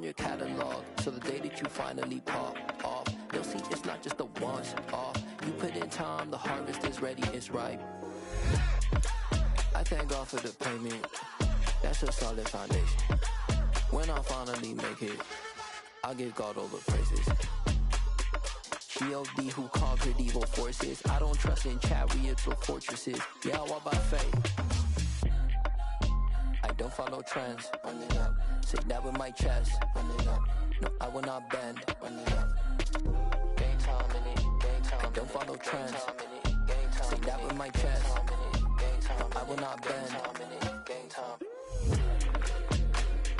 your catalog. So the day that you finally pop off, you'll see it's not just a once off. You put in time, the harvest is ready, it's ripe. I thank God for the payment. That's a solid foundation. When I finally make it, I give God all the praises. G.O.D. who conquered evil forces. I don't trust in chariots or fortresses. Yeah, I walk by faith. I don't follow trends. Run it up. Say that with my chest. Run it up. No, I will not bend. Run it up. Game time in it. Game time. I don't follow trends. Say that with my chest. No, I will not bend. Game time.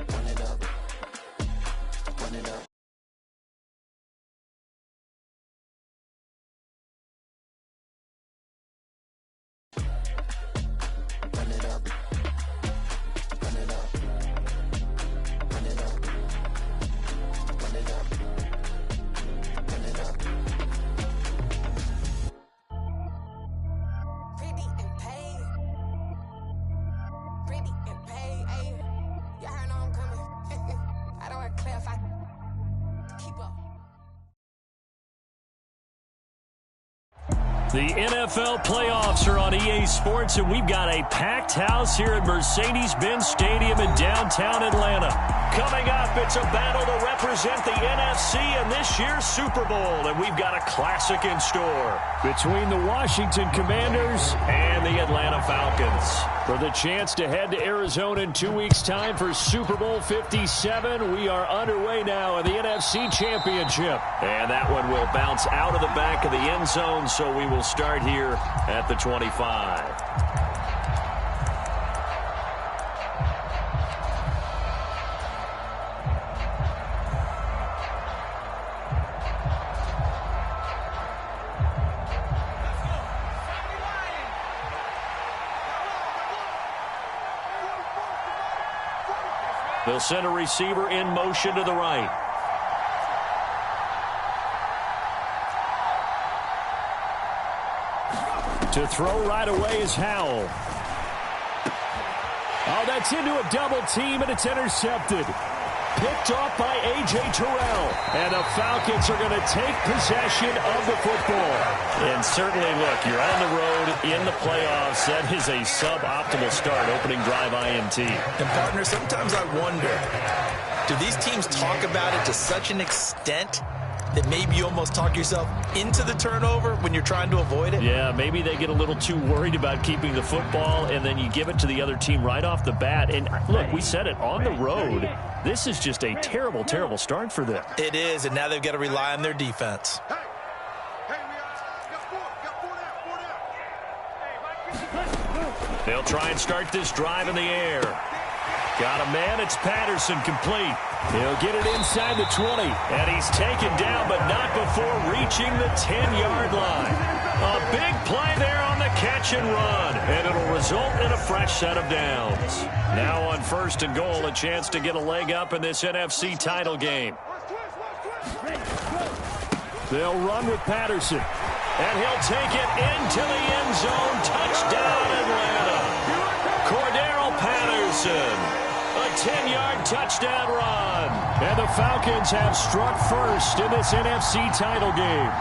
Run it up. Run it up. The NFL playoffs are on EA Sports, and we've got a packed house here at Mercedes-Benz Stadium in downtown Atlanta. Coming up, it's a battle to represent the NFC in this year's Super Bowl, and we've got a classic in store between the Washington Commanders and the Atlanta Falcons. For the chance to head to Arizona in 2 weeks' time for Super Bowl 57, we are underway now in the NFC Championship. And that one will bounce out of the back of the end zone, so we will start here at the 25. They'll send a receiver in motion to the right. To throw right away is Howell. Oh, that's into a double team, and it's intercepted. Picked off by A.J. Terrell. And the Falcons are going to take possession of the football. And certainly, look, you're on the road in the playoffs. That is a suboptimal start, opening drive INT. And, partner, sometimes I wonder, do these teams talk about it to such an extent that maybe you almost talk yourself into the turnover when you're trying to avoid it? Yeah, maybe they get a little too worried about keeping the football, and then you give it to the other team right off the bat. And, look, we said it, on the road, this is just a terrible, terrible start for them. It is, and now they've got to rely on their defense. They'll try and start this drive in the air. Got a man, it's Patterson, complete. He'll get it inside the 20. And he's taken down, but not before reaching the 10-yard line. A big play there on the catch and run. And it'll result in a fresh set of downs. Now on 1st and goal, a chance to get a leg up in this NFC title game. They'll run with Patterson. And he'll take it into the end zone. Touchdown, Atlanta. Cordero Patterson. A 10-yard touchdown run. And the Falcons have struck first in this NFC title game.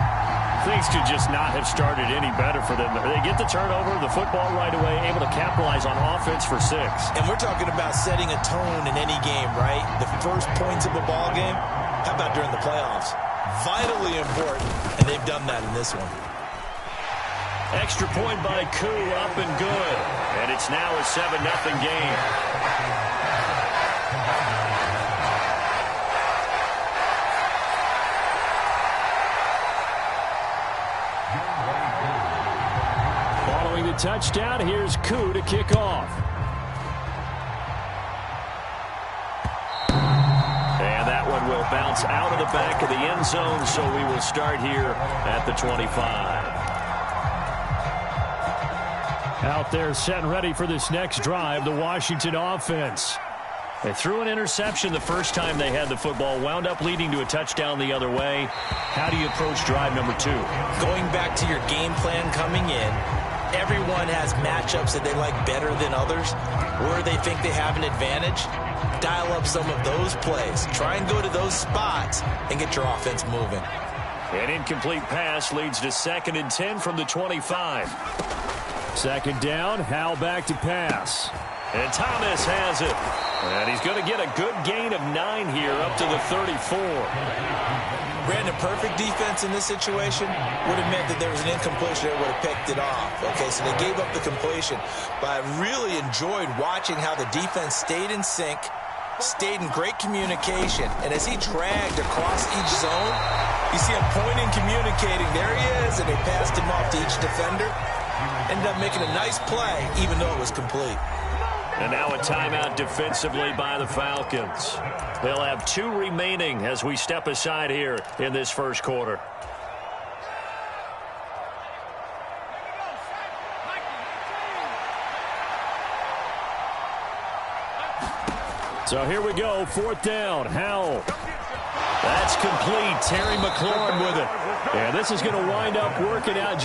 Things could just not have started any better for them. They get the turnover, the football right away, able to capitalize on offense for 6. And we're talking about setting a tone in any game, right? The first points of a ball game. How about during the playoffs? Vitally important, and they've done that in this one. Extra point by Koo, up and good. And it's now a 7-0 game. Following the touchdown, here's Koo to kick off. And that one will bounce out of the back of the end zone, so we will start here at the 25. Out there set and ready for this next drive, the Washington offense. They threw an interception the first time they had the football, wound up leading to a touchdown the other way. How do you approach drive number 2? Going back to your game plan coming in, everyone has matchups that they like better than others. where they think they have an advantage, dial up some of those plays. Try and go to those spots and get your offense moving. An incomplete pass leads to 2nd and 10 from the 25. 2nd down, Howell back to pass. And Thomas has it. And he's going to get a good gain of 9 here up to the 34. Brandon, perfect defense in this situation would have meant that there was an incompletion that would have picked it off. Okay, so they gave up the completion. But I really enjoyed watching how the defense stayed in sync, stayed in great communication, and as he dragged across each zone, you see him pointing, communicating. There he is, and they passed him off to each defender. Ended up making a nice play, even though it was complete. And now a timeout defensively by the Falcons. They'll have 2 remaining as we step aside here in this first quarter. So here we go, 4th down, Howell. That's complete. Terry McLaurin with it. And this is going to wind up working out.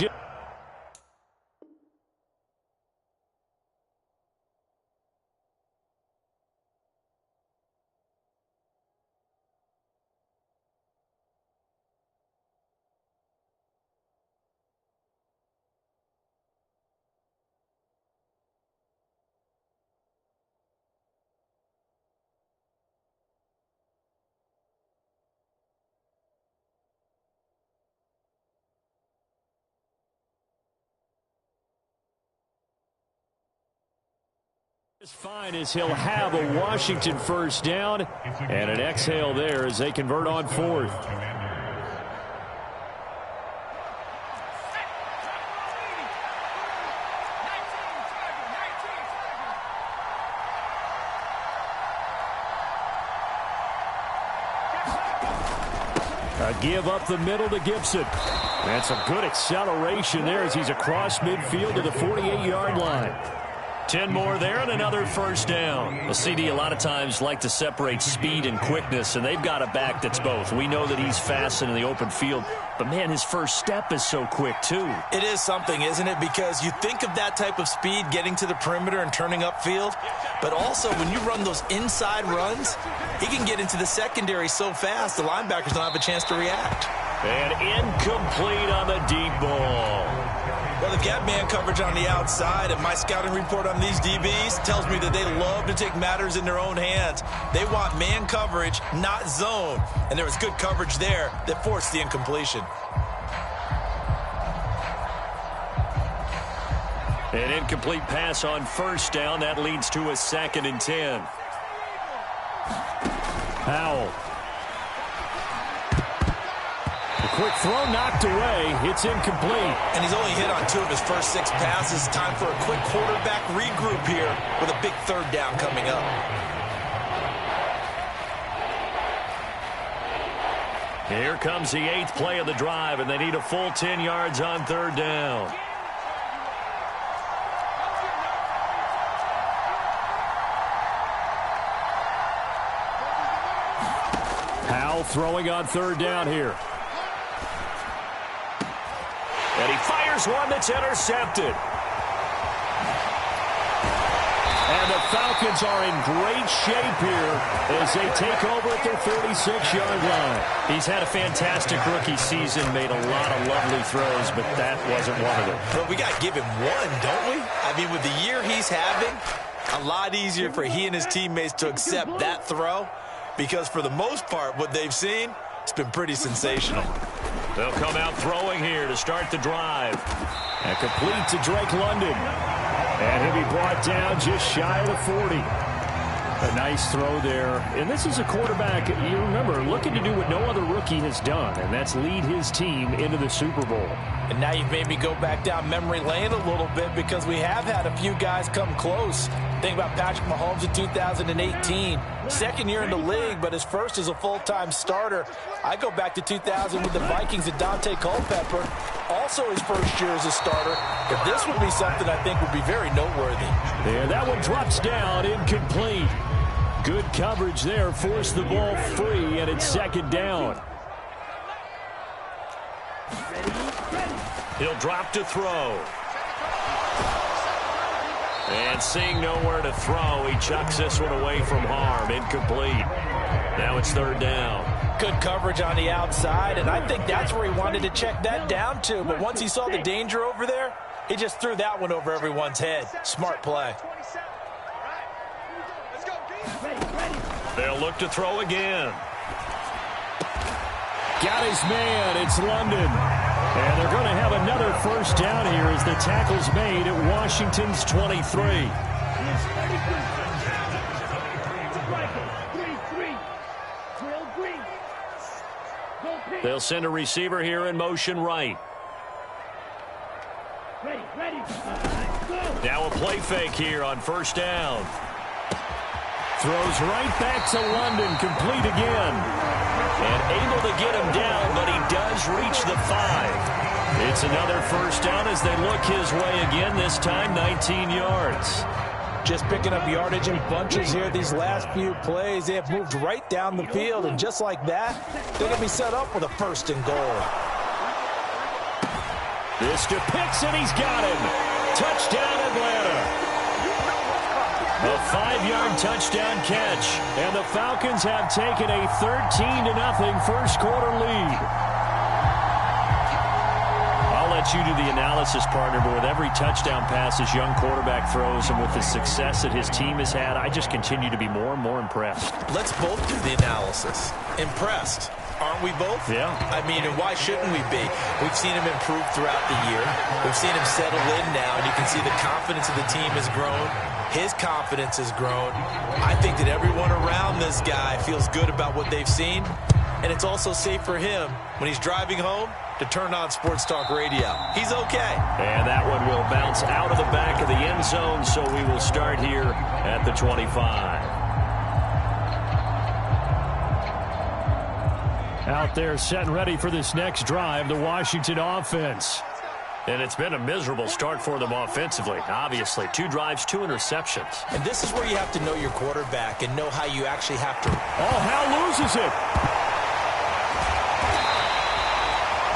As fine as he'll have a Washington 1st down and an exhale there as they convert on 4th. A give up the middle to Gibson. And some good acceleration there as he's across midfield to the 48-yard line. 10 more there and another 1st down. Well, CD a lot of times like to separate speed and quickness, and they've got a back that's both. We know that he's fast in the open field, but, man, his first step is so quick, too. It is something, isn't it? Because you think of that type of speed getting to the perimeter and turning upfield, but also when you run those inside runs, he can get into the secondary so fast the linebackers don't have a chance to react. And incomplete on the deep ball. Well, they've got man coverage on the outside, and my scouting report on these DBs tells me that they love to take matters in their own hands. They want man coverage, not zone. And there was good coverage there that forced the incompletion. An incomplete pass on 1st down. That leads to a 2nd and 10. Howell. Quick throw knocked away. It's incomplete. And he's only hit on 2 of his first 6 passes. Time for a quick quarterback regroup here with a big 3rd down coming up. Here comes the 8th play of the drive, and they need a full 10 yards on 3rd down. Howell throwing on 3rd down here. And he fires one that's intercepted. And the Falcons are in great shape here as they take over at their 46-yard line. He's had a fantastic rookie season, made a lot of lovely throws, but that wasn't one of them. But we got to give him one, don't we? I mean, with the year he's having, a lot easier for he and his teammates to accept that throw because for the most part, what they've seen, it's been pretty sensational. They'll come out throwing here to start the drive. And complete to Drake London. And he'll be brought down just shy of the 40. A nice throw there. And this is a quarterback, you remember, looking to do what no other rookie has done, and that's lead his team into the Super Bowl. And now you've made me go back down memory lane a little bit because we have had a few guys come close. Think about Patrick Mahomes in 2018. 2nd year in the league, but his first as a full-time starter. I go back to 2000 with the Vikings and Dante Culpepper. Also his first year as a starter. But this would be something I think would be very noteworthy. Yeah, that one drops down, incomplete. Good coverage there, forced the ball free, and it's 2nd down. He'll drop to throw. And seeing nowhere to throw, he chucks this one away from harm. Incomplete. Now it's third down. Good coverage on the outside, and I think that's where he wanted to check that down to. But once he saw the danger over there, he just threw that one over everyone's head. Smart play. They'll look to throw again. Got his man. It's London. And they're going to have another first down here as the tackle's made at Washington's 23. They'll send a receiver here in motion right. Now a play fake here on first down. Throws right back to London, complete again. And able to get him down, but he does reach the 5. It's another first down as they look his way again, this time 19 yards. Just picking up yardage in bunches here these last few plays. They have moved right down the field, and just like that, they're going to be set up with a first and goal. This to Pitts, and he's got him. Touchdown, Atlanta. A 5-yard touchdown catch, and the Falcons have taken a 13-0 first quarter lead. I'll let you do the analysis, partner, but with every touchdown pass this young quarterback throws and with the success that his team has had, I just continue to be more and more impressed. Let's both do the analysis. Impressed. Aren't we both? Yeah. I mean, and why shouldn't we be? We've seen him improve throughout the year. We've seen him settle in now, and you can see the confidence of the team has grown. His confidence has grown. I think that everyone around this guy feels good about what they've seen, and it's also safe for him when he's driving home to turn on Sports Talk Radio. He's okay. And that one will bounce out of the back of the end zone, so we will start here at the 25. Out there set and ready for this next drive, the Washington offense. And it's been a miserable start for them offensively, obviously. 2 drives, 2 interceptions. And this is where you have to know your quarterback and know how you actually have to. Oh, Hal loses it.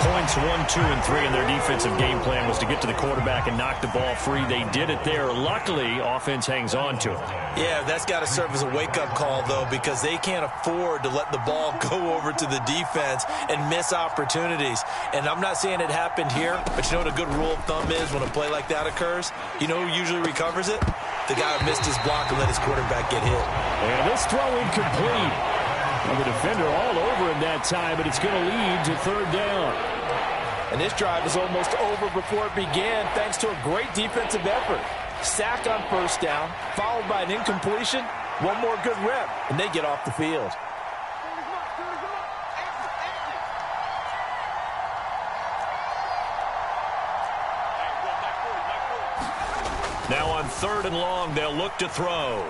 Points 1, 2, and 3 in their defensive game plan was to get to the quarterback and knock the ball free. They did it there. Luckily, offense hangs on to it. Yeah, that's got to serve as a wake-up call, though, because they can't afford to let the ball go over to the defense and miss opportunities. And I'm not saying it happened here, but you know what a good rule of thumb is when a play like that occurs? You know who usually recovers it? The guy who missed his block and let his quarterback get hit. And this throw incomplete. And the defender all over him that time, but it's going to lead to third down. And this drive is almost over before it began thanks to a great defensive effort. Sack on first down, followed by an incompletion. One more good rep, and they get off the field. Now on third and long, they'll look to throw.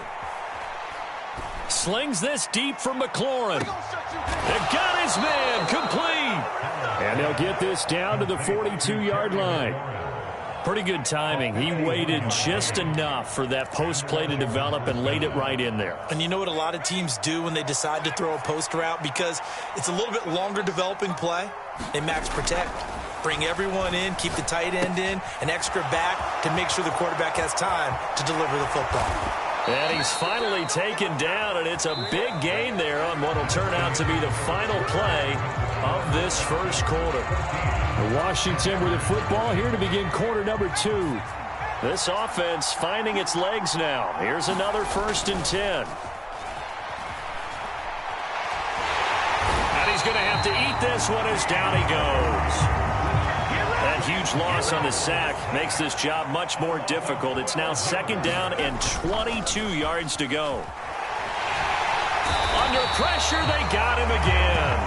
Slings this deep from McLaurin. They got his man, complete. And they'll get this down to the 42-yard line. Pretty good timing. He waited just enough for that post play to develop and laid it right in there. And you know what a lot of teams do when they decide to throw a post route? Because it's a little bit longer developing play. They max protect, bring everyone in, keep the tight end in, an extra back to make sure the quarterback has time to deliver the football. And he's finally taken down, and it's a big gain there on what will turn out to be the final play of this first quarter. Washington with the football here to begin quarter number 2. This offense finding its legs now. Here's another 1st and 10. And he's going to have to eat this one as down he goes. That huge loss on the sack makes this job much more difficult. It's now 2nd down and 22 yards to go. Under pressure, they got him again.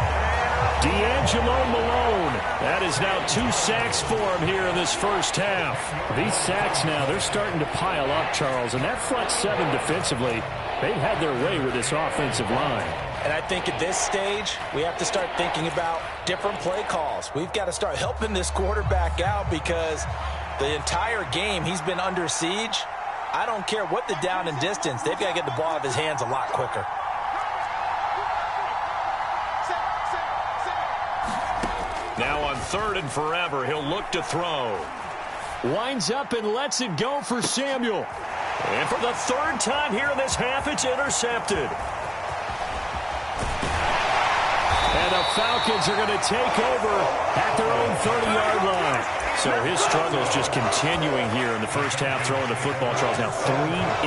D'Angelo Malone. That is now 2 sacks for him here in this first half. These sacks now, they're starting to pile up, Charles. And that front 7 defensively, they've had their way with this offensive line. And I think at this stage, we have to start thinking about different play calls. We've got to start helping this quarterback out because the entire game he's been under siege. I don't care what the down and distance. They've got to get the ball out of his hands a lot quicker. Now on 3rd and forever, he'll look to throw. Winds up and lets it go for Samuel. And for the third time here in this half, it's intercepted. And the Falcons are going to take over at their own 30-yard line. So his struggles just continuing here in the first half throwing the football. Charles, now 3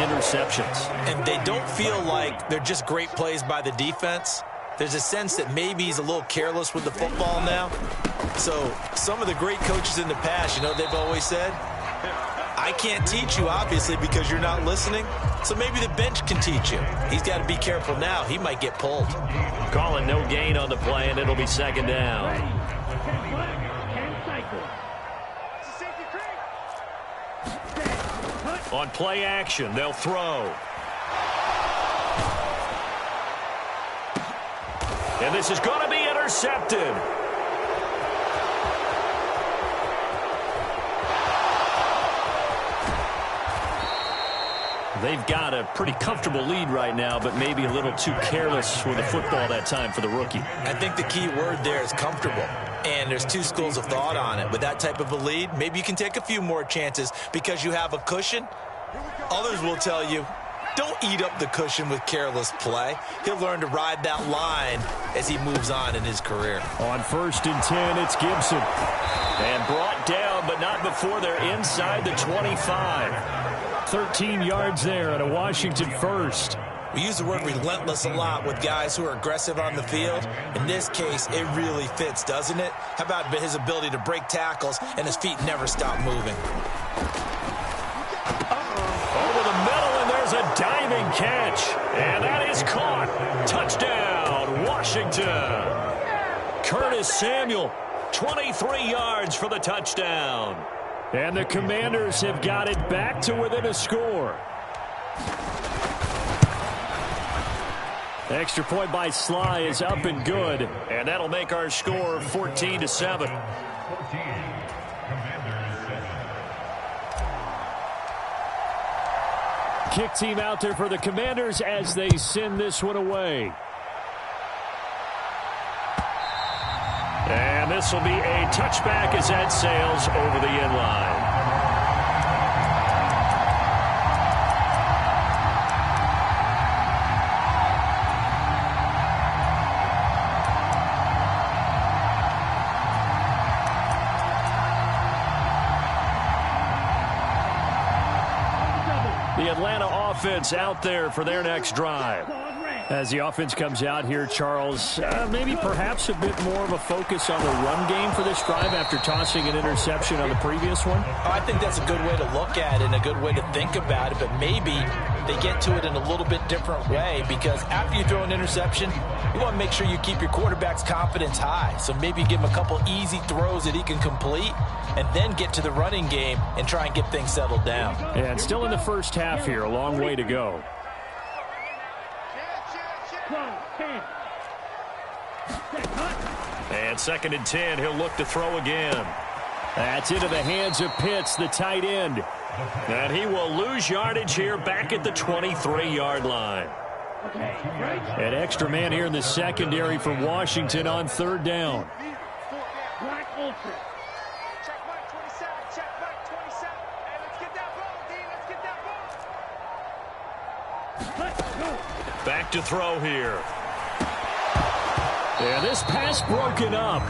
interceptions. And they don't feel like they're just great plays by the defense. There's a sense that maybe he's a little careless with the football now. So some of the great coaches in the past, you know, they've always said, I can't teach you, obviously, because you're not listening. So maybe the bench can teach you. He's got to be careful now. He might get pulled. Calling no gain on the play, and it'll be second down. On play action, they'll throw. And this is going to be intercepted. They've got a pretty comfortable lead right now, but maybe a little too careless with the football that time for the rookie. I think the key word there is comfortable. And there's 2 schools of thought on it. With that type of a lead, maybe you can take a few more chances because you have a cushion. Others will tell you, don't eat up the cushion with careless play. He'll learn to ride that line as he moves on in his career. On 1st and 10, it's Gibson. And brought down, but not before they're inside the 25. 13 yards there at a Washington first. We use the word relentless a lot with guys who are aggressive on the field. In this case, it really fits, doesn't it? How about his ability to break tackles and his feet never stop moving? Over the middle, and there's a diving catch. And that is caught. Touchdown, Washington. Curtis Samuel, 23 yards for the touchdown. And the Commanders have got it back to within a score. Extra point by Sly is up and good. And that'll make our score 14-7. Kick team out there for the Commanders as they send this one away. And this will be a touchback as that sails over the end line. The Atlanta offense out there for their next drive. As the offense comes out here, Charles, maybe perhaps a bit more of a focus on the run game for this drive after tossing an interception on the previous one? I think that's a good way to look at it and a good way to think about it, but maybe they get to it in a little bit different way because after you throw an interception, you want to make sure you keep your quarterback's confidence high. So maybe give him a couple easy throws that he can complete and then get to the running game and try and get things settled down. And still in the first half here, a long way to go. And 2nd and 10, he'll look to throw again. That's into the hands of Pitts, the tight end. And he will lose yardage here back at the 23-yard line. An extra man here in the secondary for Washington on 3rd down. Back to throw here. And this pass broken up.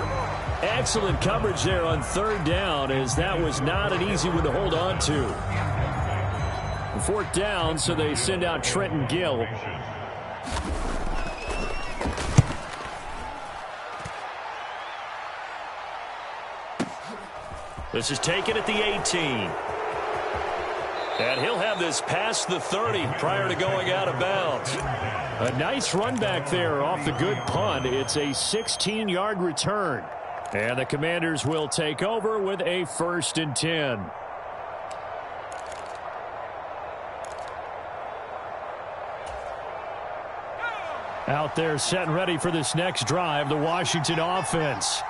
Excellent coverage there on 3rd down, as that was not an easy one to hold on to. 4th down, so they send out Trenton Gill. This is taken at the 18. And he'll have this past the 30 prior to going out of bounds. A nice run back there off the good punt. It's a 16-yard return. And the Commanders will take over with a 1st and 10. Out there set and ready for this next drive, the Washington offense.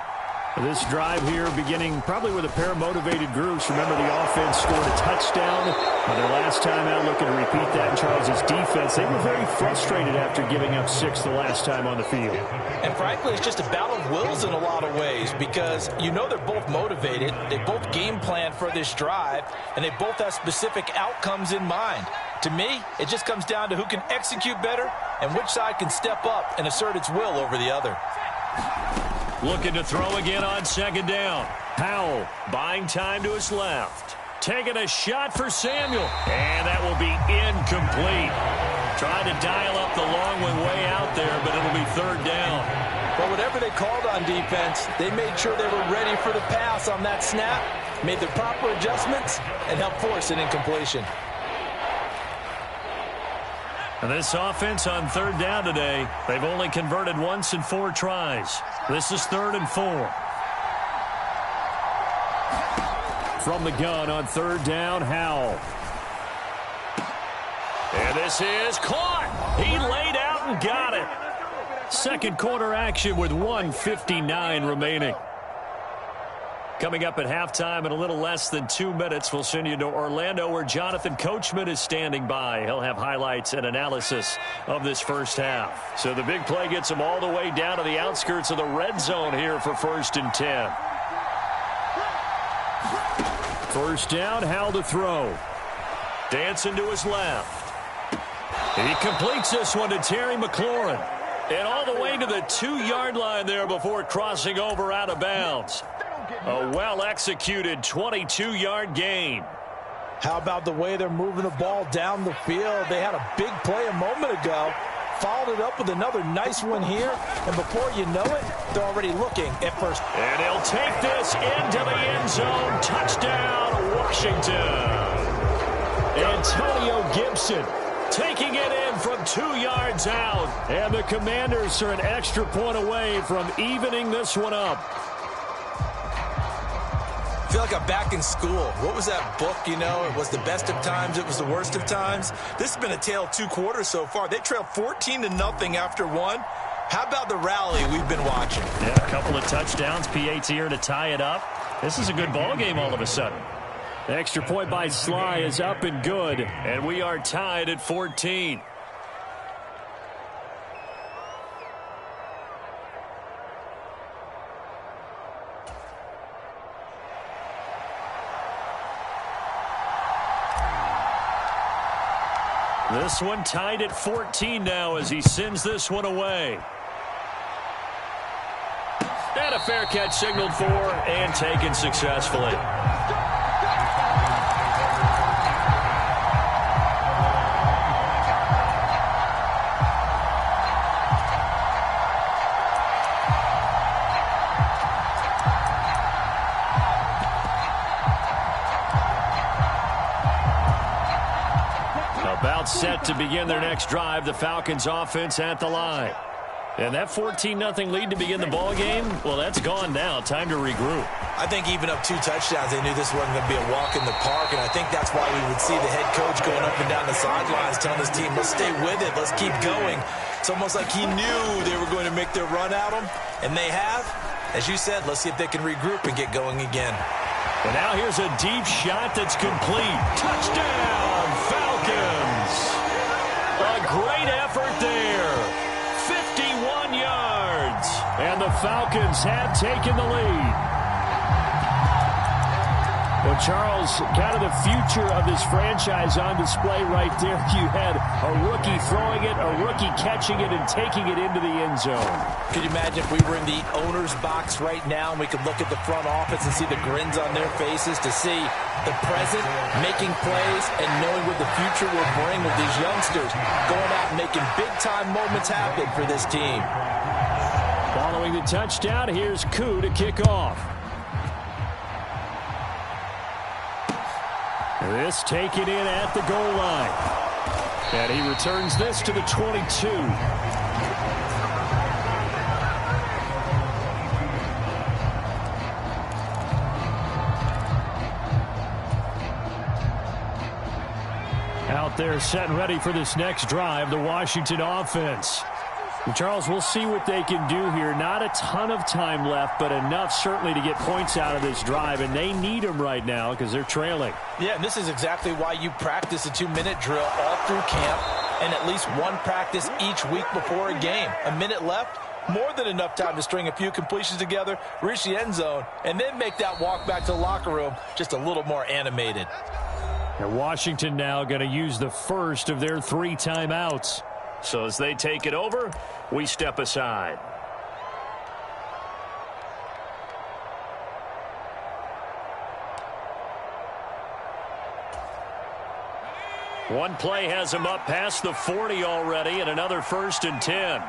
This drive here beginning probably with a pair of motivated groups. Remember, the offense scored a touchdown their last time out, looking to repeat that in Charles' defense. They were very frustrated after giving up 6 the last time on the field. And frankly, it's just a battle of wills in a lot of ways because you know they're both motivated. They both game plan for this drive, and they both have specific outcomes in mind. To me, it just comes down to who can execute better and which side can step up and assert its will over the other. Looking to throw again on second down. Powell buying time to his left. Taking a shot for Samuel. And that will be incomplete. Trying to dial up the long one way out there, but it'll be third down. But whatever they called on defense, they made sure they were ready for the pass on that snap, made the proper adjustments, and helped force an incompletion. And this offense on third down today, they've only converted once in 4 tries. This is 3rd and 4. From the gun on third down, Howell. And this is caught. He laid out and got it. Second quarter action with 1:59 remaining. Coming up at halftime in a little less than 2 minutes, we'll send you to Orlando where Jonathan Coachman is standing by. He'll have highlights and analysis of this first half. So the big play gets him all the way down to the outskirts of the red zone here for 1st and 10. First down, Howell to throw. Dancing to his left. He completes this one to Terry McLaurin. And all the way to the 2-yard line there before crossing over out of bounds. A well-executed 22-yard gain. How about the way they're moving the ball down the field? They had a big play a moment ago, followed it up with another nice one here, and before you know it, they're already looking at first. And he'll take this into the end zone. Touchdown, Washington. Antonio Gibson taking it in from 2 yards out. And the Commanders are an extra point away from evening this one up. I feel like I'm back in school. What was that book, you know? It was the best of times. It was the worst of times. This has been a tale of 2 quarters so far. They trailed 14-0 after 1. How about the rally we've been watching? Yeah, a couple of touchdowns. PAT here to tie it up. This is a good ball game all of a sudden. The extra point by Sly is up and good, and we are tied at 14. This one tied at 14 now as he sends this one away. And a fair catch signaled for and taken successfully. About set to begin their next drive, the Falcons offense at the line. And that 14-0 lead to begin the ball game, well, that's gone now. Time to regroup. I think even up 2 touchdowns, they knew this wasn't going to be a walk in the park, and I think that's why we would see the head coach going up and down the sidelines telling his team, let's stay with it, let's keep going. It's almost like he knew they were going to make their run at him, and they have. As you said, let's see if they can regroup and get going again. And now here's a deep shot that's complete. Touchdown, Falcons! A great effort there. 51 yards. And the Falcons have taken the lead. Well, Charles, kind of the future of this franchise on display right there. You had a rookie throwing it, a rookie catching it, and taking it into the end zone. Could you imagine if we were in the owner's box right now and we could look at the front office and see the grins on their faces, to see the present, making plays, and knowing what the future will bring with these youngsters going out and making big-time moments happen for this team. Following the touchdown, here's Koo to kick off. This taken in at the goal line. And he returns this to the 22. Out there set and ready for this next drive, the Washington offense. And Charles, we'll see what they can do here. Not a ton of time left, but enough certainly to get points out of this drive, and they need them right now because they're trailing. Yeah, and this is exactly why you practice a 2-minute drill all through camp and at least one practice each week before a game. A minute left, more than enough time to string a few completions together, reach the end zone, and then make that walk back to the locker room just a little more animated. And Washington now going to use the first of their 3 timeouts. So as they take it over, we step aside. One play has him up past the 40 already, and another 1st and 10.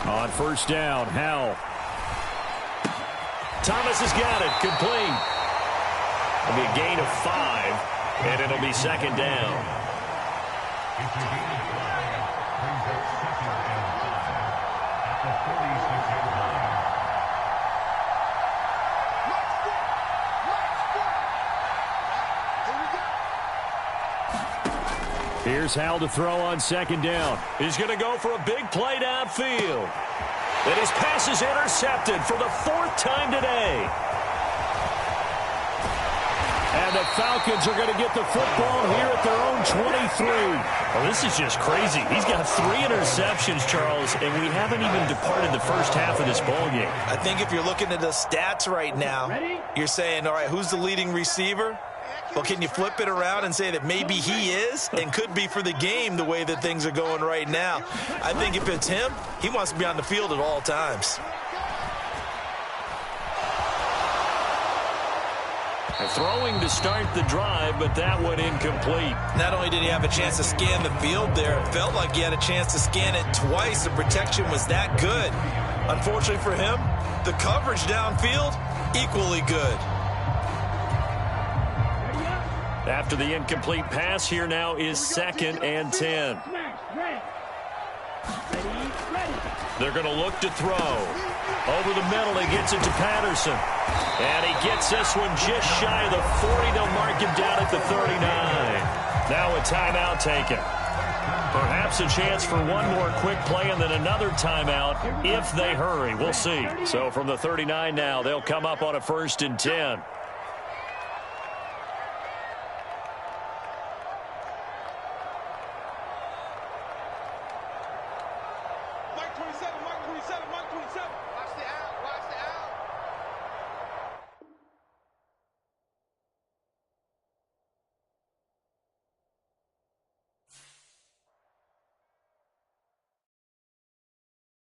On first down, Howell. Thomas has got it, complete. It'll be a gain of 5, and it'll be 2nd down. Here's Howell to throw on 2nd down. He's going to go for a big play downfield. And his pass is intercepted for the 4th time today. And the Falcons are going to get the football here at their own 23. Well, this is just crazy. He's got 3 interceptions, Charles, and we haven't even departed the first half of this ballgame. I think if you're looking at the stats right now, you're saying, all right, who's the leading receiver? Well, can you flip it around and say that maybe he is and could be for the game the way that things are going right now? I think if it's him, he wants to be on the field at all times. And throwing to start the drive, but that one incomplete. Not only did he have a chance to scan the field there, it felt like he had a chance to scan it twice. The protection was that good. Unfortunately for him, the coverage downfield, equally good. After the incomplete pass, here now is 2nd and 10. They're going to look to throw. Over the middle, he gets it to Patterson. And he gets this one just shy of the 40. They'll mark him down at the 39. Now a timeout taken. Perhaps a chance for one more quick play and then another timeout if they hurry. We'll see. So from the 39 now, they'll come up on a 1st and 10.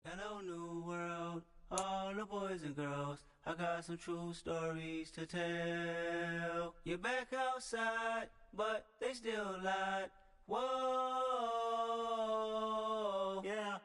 Hello, new world, all the boys and girls. I got some true stories to tell. You're back outside, but they still lied. Whoa, yeah.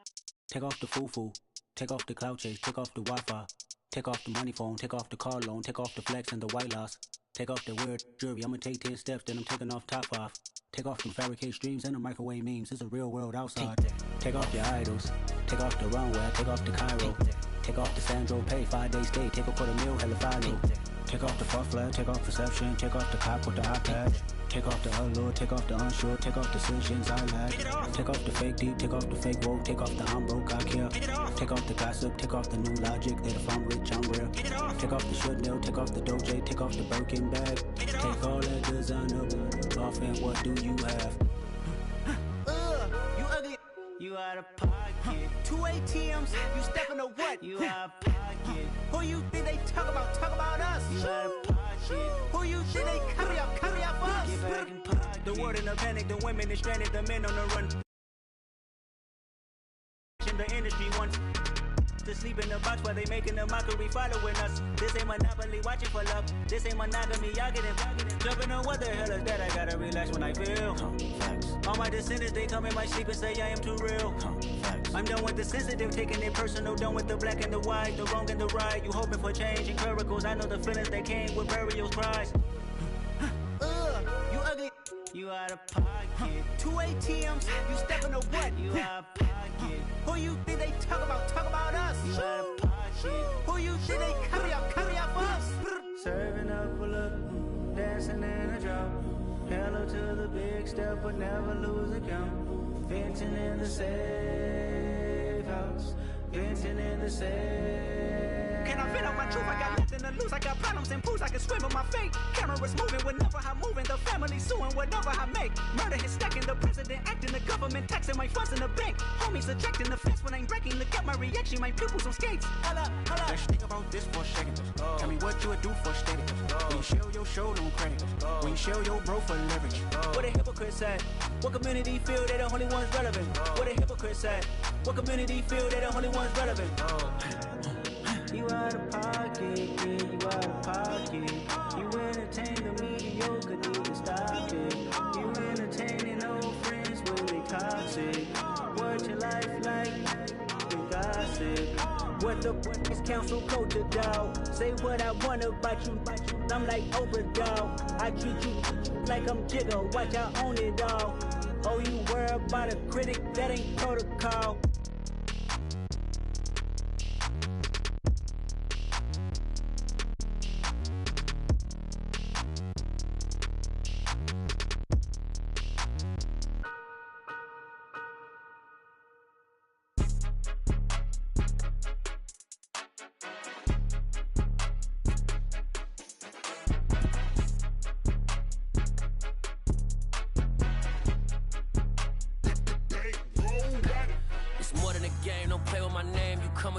Take off the foo-foo, take off the cloud chase, take off the Wi-Fi, take off the money phone, take off the car loan, take off the flex and the white loss. Take off the weird jewelry, I'ma take 10 steps, then I'm taking off top 5. Take off them fabricate streams and the microwave memes, it's a real world outside. Take off your idols, take off the runway, take off the Cairo. Take off the Sandro pay, 5-day stay, take a $250,000, hella final. Take off the fuck flag, take off perception, take off the cop with the iPad. Take off the allure, take off the unsure, take off decisions I lack. Take off the fake deep, take off the fake woke, take off the I'm broke, I care. Take off the gossip, take off the new logic, that if I'm rich, I'm real. Take off the should know, take off the Doge, take off the Birkin bag. Take all that designer off and what do you have? You ugly, you out of pocket. 2 ATMs, you stepping to what? You out of pocket. Who you think they talk about us? You out of pocket. Who you think they carry up for us? Get back in pocket. The world in a panic, the women is stranded, the men on the run. The industry wants to sleep in the box while they making a mockery following us. This ain't Monopoly, watching for love. This ain't monogamy, y'all getting jumping on what the hell is that? I gotta relax when I feel. All my descendants, they come in my sleep and say I am too real. I'm done with the sensitive, taking it personal. Done with the black and the white, the wrong and the right. You hoping for change and miracles. I know the feelings that came with burial cries. You ugly, you out of pocket. 2 ATMs, you stepping to what? You out of pocket. Who you think they talk about us? You out of pocket. Who you think they carry up for us? Serving up a look, dancing in a drop. Hello to the big step, but never lose a count. Venting in the sand. to say. Can I vent out my truth? I got nothing to lose. I got problems and pools. I can swim in my fate. Cameras moving whenever I'm moving. The family suing whatever I make. Murder is stacking. The president acting. The government taxing my funds in the bank. Homies ejecting the fence when I'm breaking. Look at my reaction. My pupils on skates. Holla, holla. Let's think about this for a second. Tell me what you would do for status. When you show your show, don't credit. When you show your bro for leverage. What a hypocrite said. What community feel they the only ones relevant? What a hypocrite said. What community feel they the only ones relevant? You out of pocket, yeah, you out of pocket. You entertain the mediocre, need to stop it. You entertaining old friends when they toxic. What your life like? You gossip. What the is council culture, dog? Say what I want about you. I'm like Oprah, dog. I treat you like I'm Jigga. Watch I own it all. Oh, you worry about a critic? That ain't protocol.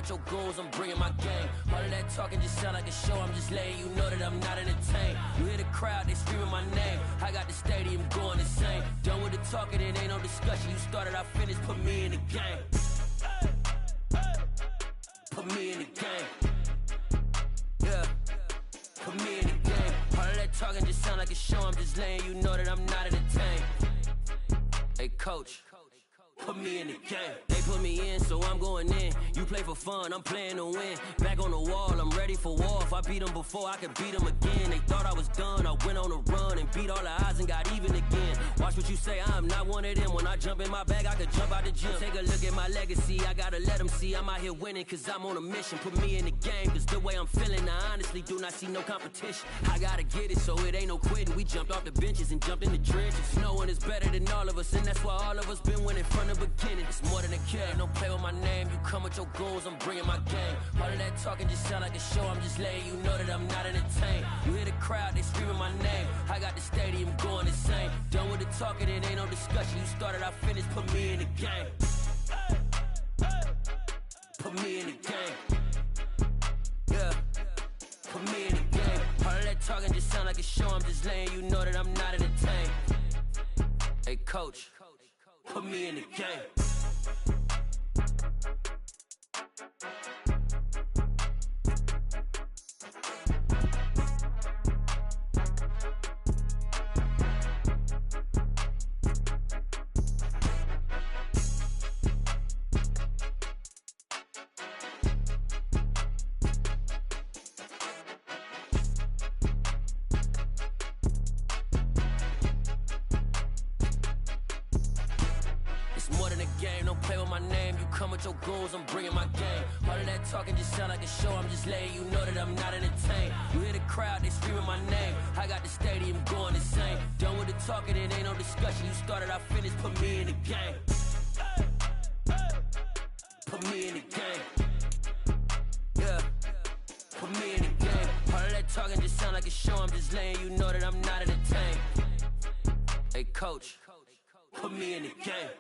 Your goals, I'm bringing my game. All of that talking just sound like a show. I'm just letting you know that I'm not entertained. You hear the crowd, they screaming my name. I got the stadium going insane. Done with the talking, it ain't no discussion. You started, I finished, put me in the game. Put me in the game. Yeah, put me in the game. All of that talking just sound like a show. I'm just letting you know that I'm not entertained. Hey, coach. Put me in the game. They put me in, so I'm going in. You play for fun, I'm playing to win. Back on the wall, I'm ready for war. If I beat them before, I could beat them again. They thought I was done, I went on a run and beat all the odds and got even again. Watch what you say, I'm not one of them. When I jump in my bag, I could jump out the gym. Take a look at my legacy, I gotta let them see I'm out here winning, cause I'm on a mission. Put me in the game, cause the way I'm feeling, I honestly do not see no competition. I gotta get it, so it ain't no quitting. We jumped off the benches and jumped in the trenches. No one is better than all of us, and that's why all of us been winning from the beginning. It's more than a game, don't play with my name. You come with your goons, I'm bringing my game. All of that talking just sound like a show. I'm just letting you know that I'm not entertained. You hear the crowd, they screaming my name. I got the stadium going insane. Done with the talking, it ain't no discussion. You started, I finished, put me in the game. Put me in the game. Yeah, put me in the game. All of that talking just sound like a show. I'm just letting you know that I'm not entertained. Hey, coach, put me in the game. Your goals, I'm bringing my game. All of that talking just sound like a show. I'm just letting you know that I'm not entertained. You hear the crowd, they screaming my name. I got the stadium going insane. Done with the talking, it ain't no discussion. You started, I finished, put me in the game. Put me in the game. Yeah, put me in the game. All of that talking just sound like a show. I'm just letting you know that I'm not entertained. Hey, coach, put me in the game.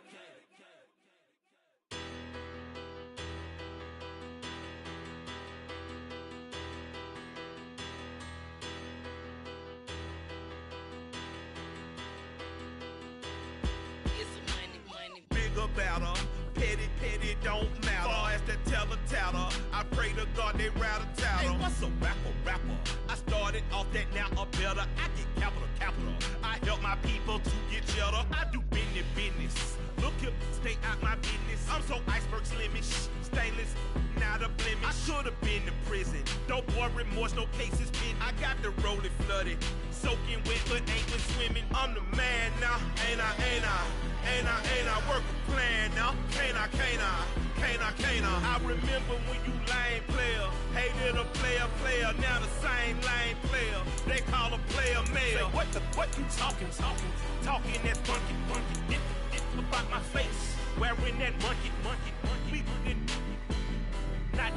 Battle. Petty, don't matter. Far as the teller, I pray to God they rattle tattle. Hey, what's a rapper? I started off that, now a better. I get capital. I help my people to get cheddar. I do business. Look here, stay out my business. I'm so iceberg slimish, stainless, not a blemish. I should've been in prison. No boy remorse, no cases pinned. I got the rolling flooded, soaking wet, but ain't been swimming. I'm the man now, ain't I work a plan now. Can't I? I remember when you lame player, hated a player, now the same lame player. They call a player male. Say, what you talking that funky. It's about my face, wearing that monkey. We didn't, not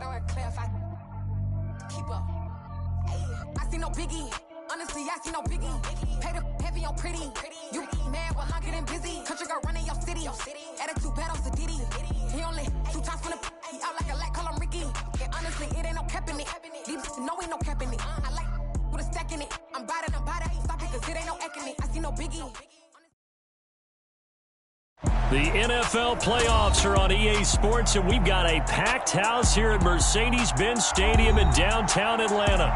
I don't care if I keep up. I see no biggie. Honestly, I see no biggie. Pay the heavy on pretty. You mad while I'm getting busy. Country girl running your city. Attitude bad on Sadiddy. He only 2 times from the he out like a light, call him Ricky. And honestly, it ain't no cap in it. These know ain't no cap in it. I like with a stack in it. I'm bad it. Stop it, cause it ain't no acting it. I see no biggie. The NFL playoffs are on EA Sports, and we've got a packed house here at Mercedes-Benz Stadium in downtown Atlanta.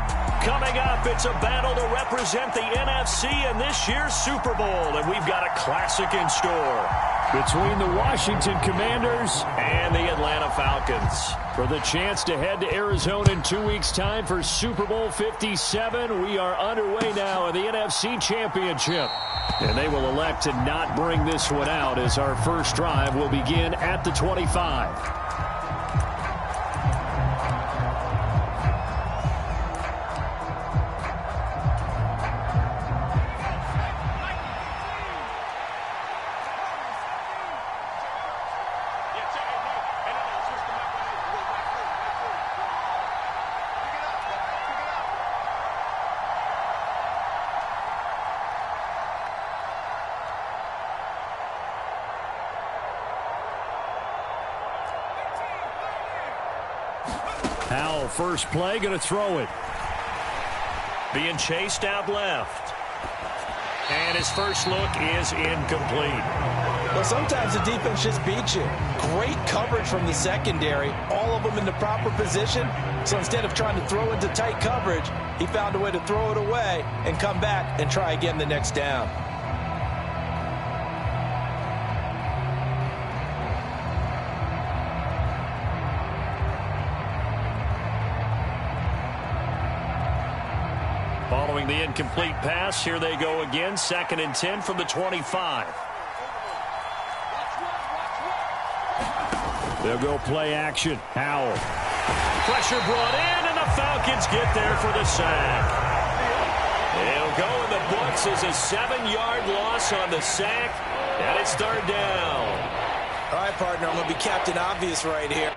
Coming up, it's a battle to represent the NFC in this year's Super Bowl, and we've got a classic in store between the Washington Commanders and the Atlanta Falcons. For the chance to head to Arizona in 2 weeks' time for Super Bowl 57, we are underway now in the NFC Championship. And they will elect to not bring this one out as our first drive will begin at the 25. Howell, first play, going to throw it. Being chased out left. And his first look is incomplete. Well, sometimes the defense just beats you. Great coverage from the secondary. All of them in the proper position. So instead of trying to throw into tight coverage, he found a way to throw it away and come back and try again the next down. Following the incomplete pass, here they go again, 2nd and 10 from the 25. They'll go play action. Howell. Pressure brought in, and the Falcons get there for the sack. It'll go in the books as a 7-yard loss on the sack, and it's 3rd down. All right, partner, I'm going to be Captain Obvious right here.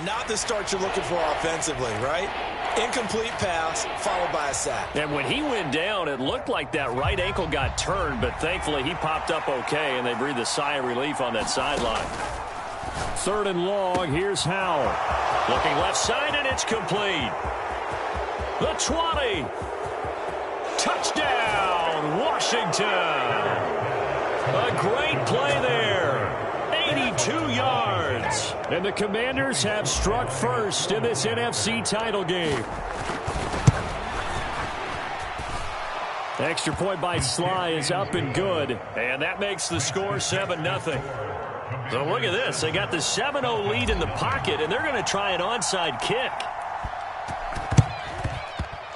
Not the start you're looking for offensively, right? Incomplete pass, followed by a sack. And when he went down, it looked like that right ankle got turned, but thankfully he popped up okay, and they breathed a sigh of relief on that sideline. 3rd and long, here's Howell. Looking left side, and it's complete. The 20. Touchdown, Washington. A great play there. 82 yards. And the Commanders have struck first in this NFC title game. Extra point by Sly is up and good. And that makes the score 7-0. So look at this. They got the 7-0 lead in the pocket, and they're going to try an onside kick.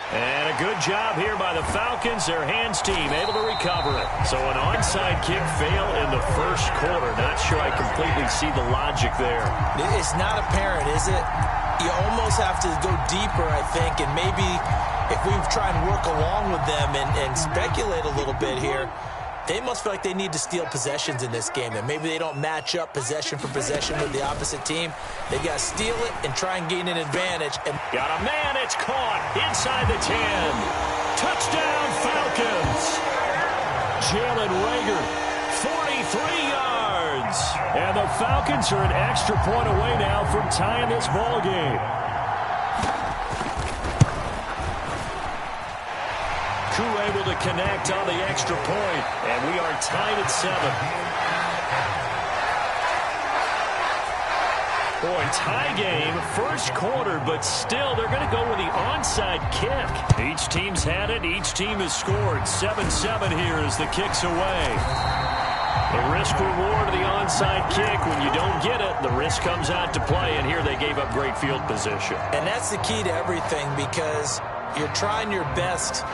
And a good job here by the Falcons. Their hands team able to recover it. So an onside kick fail in the first quarter. Not sure I completely see the logic there. It's not apparent, is it? You almost have to go deeper, I think, and maybe if we try and work along with them and speculate a little bit here, they must feel like they need to steal possessions in this game. And maybe they don't match up possession for possession with the opposite team. They got to steal it and try and gain an advantage. And got a man. It's caught inside the 10. Touchdown, Falcons. Jalen Reagor, 43 yards. And the Falcons are an extra point away now from tying this ball game. Able to connect on the extra point, and we are tied at 7. Boy, tie game, first quarter, but still they're going to go with the onside kick. Each team's had it. Each team has scored. 7-7 here as the kick's away. The risk-reward of the onside kick, when you don't get it, the risk comes out to play, and here they gave up great field position. And that's the key to everything, because you're trying your best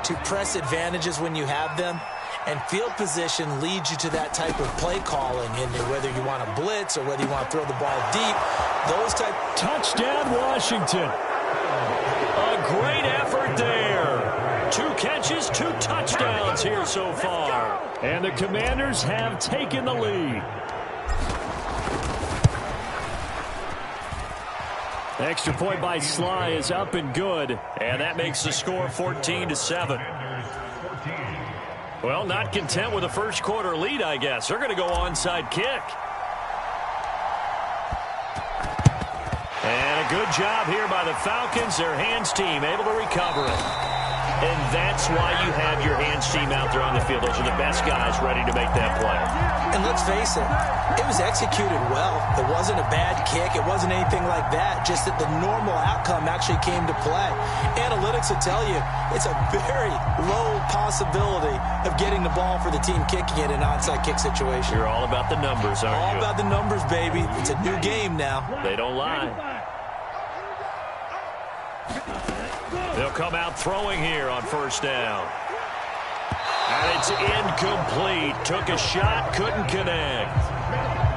to press advantages when you have them, and field position leads you to that type of play calling, and whether you want to blitz or whether you want to throw the ball deep, those type. Touchdown, Washington. A great effort there. 2 catches, 2 touchdowns here so far. And the Commanders have taken the lead. Extra point by Sly is up and good, and that makes the score 14-7. Well, not content with a first quarter lead, I guess. They're going to go onside kick. And a good job here by the Falcons. Their hands team able to recover it. And that's why you have your hands team out there on the field. Those are the best guys ready to make that play. And let's face it, it was executed well. It wasn't a bad kick. It wasn't anything like that. Just that the normal outcome actually came to play. Analytics will tell you it's a very low possibility of getting the ball for the team kicking it in an onside kick situation. You're all about the numbers, aren't you? All about the numbers, baby. It's a new game now. They don't lie. They'll come out throwing here on first down. And it's incomplete. Took a shot, couldn't connect.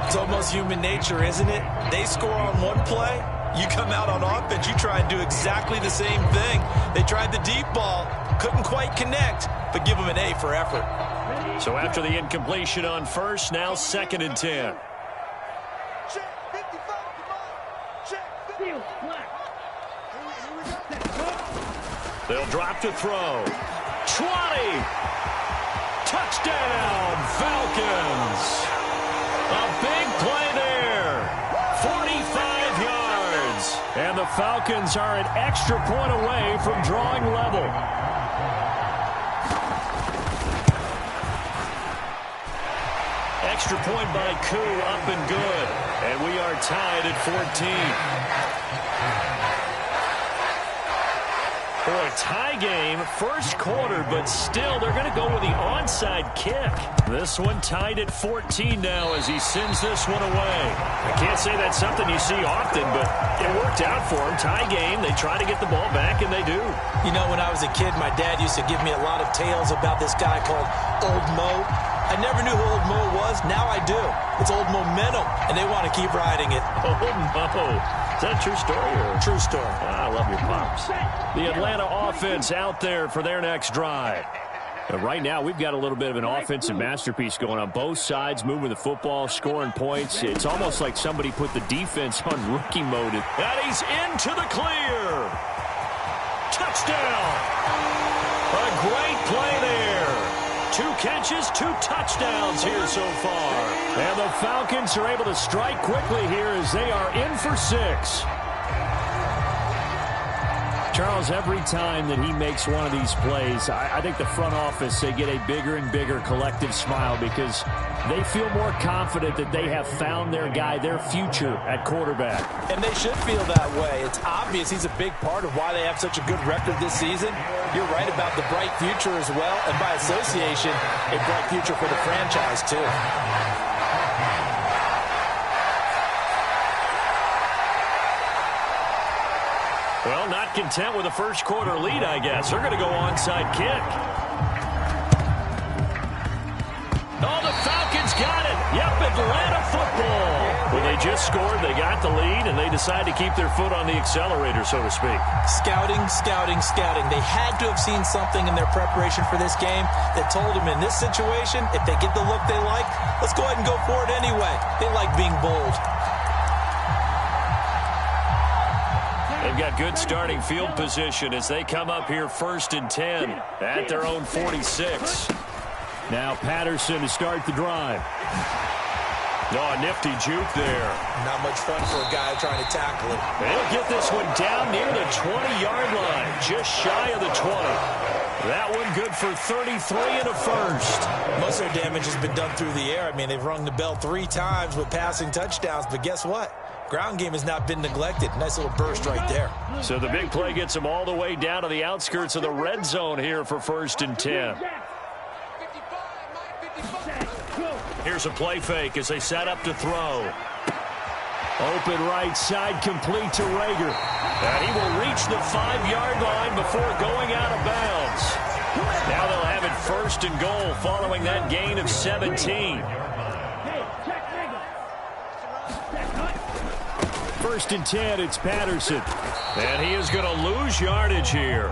It's almost human nature, isn't it? They score on one play. You come out on offense, you try and do exactly the same thing. They tried the deep ball, couldn't quite connect, but give them an A for effort. So after the incompletion on first, now 2nd and 10. They'll drop to throw. 20. Touchdown, Falcons. A big play there. 45 yards. And the Falcons are an extra point away from drawing level. Extra point by Koo, up and good. And we are tied at 14. For a tie game, first quarter, but still they're going to go with the onside kick. This one tied at 14 now as he sends this one away. I can't say that's something you see often, but it worked out for him. Tie game, they try to get the ball back, and they do. You know, when I was a kid, my dad used to give me a lot of tales about this guy called Old Mo. I never knew who Old Mo was. Now I do. It's Old Momentum, and they want to keep riding it. Old Mo. Is that a true story? Or? True story. I love your pops. The Atlanta offense out there for their next drive. But right now, we've got a little bit of an offensive masterpiece going on. Both sides moving the football, scoring points. It's almost like somebody put the defense on rookie mode. And he's into the clear. Touchdown. A great play there. 2 catches, 2 touchdowns here so far. And the Falcons are able to strike quickly here as they are in for 6. Charles, every time that he makes one of these plays, I think the front office, they get a bigger and bigger collective smile because they feel more confident that they have found their guy, their future at quarterback. And they should feel that way. It's obvious he's a big part of why they have such a good record this season. You're right about the bright future as well, and by association, a bright future for the franchise too. Well, not content with a first quarter lead, I guess. They're going to go onside kick. Oh, the Falcons got it. Yep, Atlanta football. Well, they just scored. They got the lead, and they decide to keep their foot on the accelerator, so to speak. Scouting, scouting, scouting. They had to have seen something in their preparation for this game that told them in this situation, if they get the look they like, let's go ahead and go for it anyway. They like being bold. They've got good starting field position as they come up here 1st and 10 at their own 46. Now Patterson to start the drive. Oh, a nifty juke there. Not much fun for a guy trying to tackle it. They'll get this one down near the 20-yard line, just shy of the 20. That one good for 33 and a first. Most of their damage has been done through the air. I mean, they've rung the bell 3 times with passing touchdowns, but guess what? Ground game has not been neglected. Nice little burst right there. So the big play gets him all the way down to the outskirts of the red zone here for 1st and 10. Here's a play fake as they set up to throw. Open right side, complete to Rager. And he will reach the 5-yard line before going out of bounds. Now they'll have it 1st and goal following that gain of 17. 1st and 10, it's Patterson. And he is going to lose yardage here.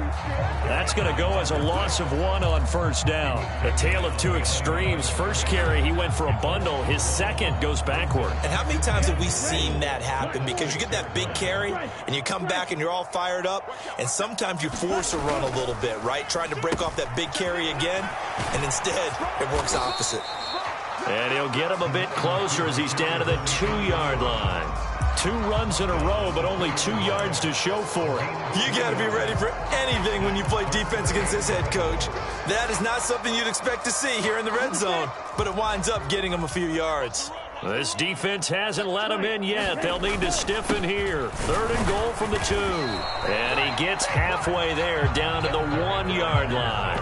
That's going to go as a loss of 1 on 1st down. A tale of two extremes. First carry, he went for a bundle. His second goes backward. And how many times have we seen that happen? Because you get that big carry, and you come back and you're all fired up, and sometimes you force a run a little bit, right? Trying to break off that big carry again, and instead it works opposite. And he'll get him a bit closer as he's down to the 2-yard line. 2 runs in a row, but only 2 yards to show for it. You got to be ready for anything when you play defense against this head coach. That is not something you'd expect to see here in the red zone, but it winds up getting him a few yards. This defense hasn't let him in yet. They'll need to stiffen here. 3rd and goal from the 2. And he gets halfway there, down to the 1-yard line.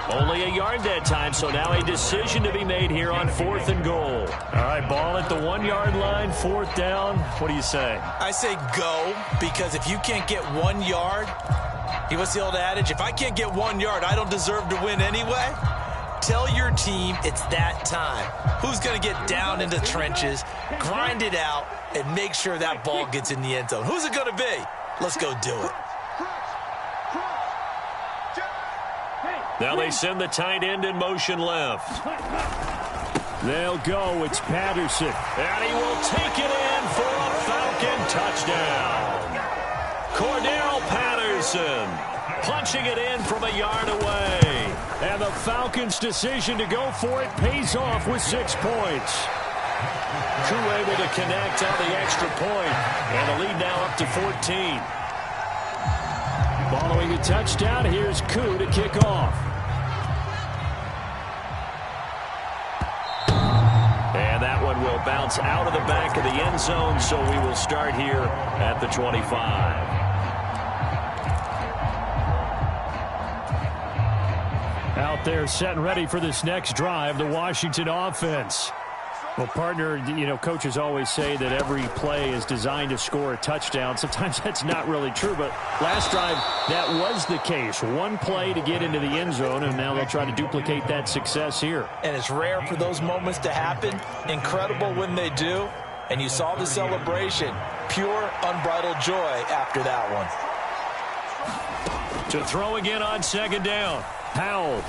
Only a yard that time, so now a decision to be made here on 4th and goal. All right, ball at the 1-yard line, 4th down. What do you say? I say go, because if you can't get 1 yard, what's the old adage? If I can't get 1 yard, I don't deserve to win anyway. Tell your team it's that time. Who's going to get down into the trenches, grind it out, and make sure that ball gets in the end zone? Who's it going to be? Let's go do it. Now they send the tight end in motion left. They'll go. It's Patterson. And he will take it in for a Falcon touchdown. Cordell Patterson punching it in from a yard away. And the Falcons' decision to go for it pays off with 6 points. Koo able to connect on the extra point. And the lead now up to 14. Following a touchdown, here's Koo to kick off. And that one will bounce out of the back of the end zone, so we will start here at the 25. Out there set and ready for this next drive, the Washington offense. Well, partner, you know, coaches always say that every play is designed to score a touchdown. Sometimes that's not really true, but last drive, that was the case. 1 play to get into the end zone, and now they'll try to duplicate that success here. And it's rare for those moments to happen. Incredible when they do. And you saw the celebration. Pure, unbridled joy after that one. To throw again on 2nd down. Powell.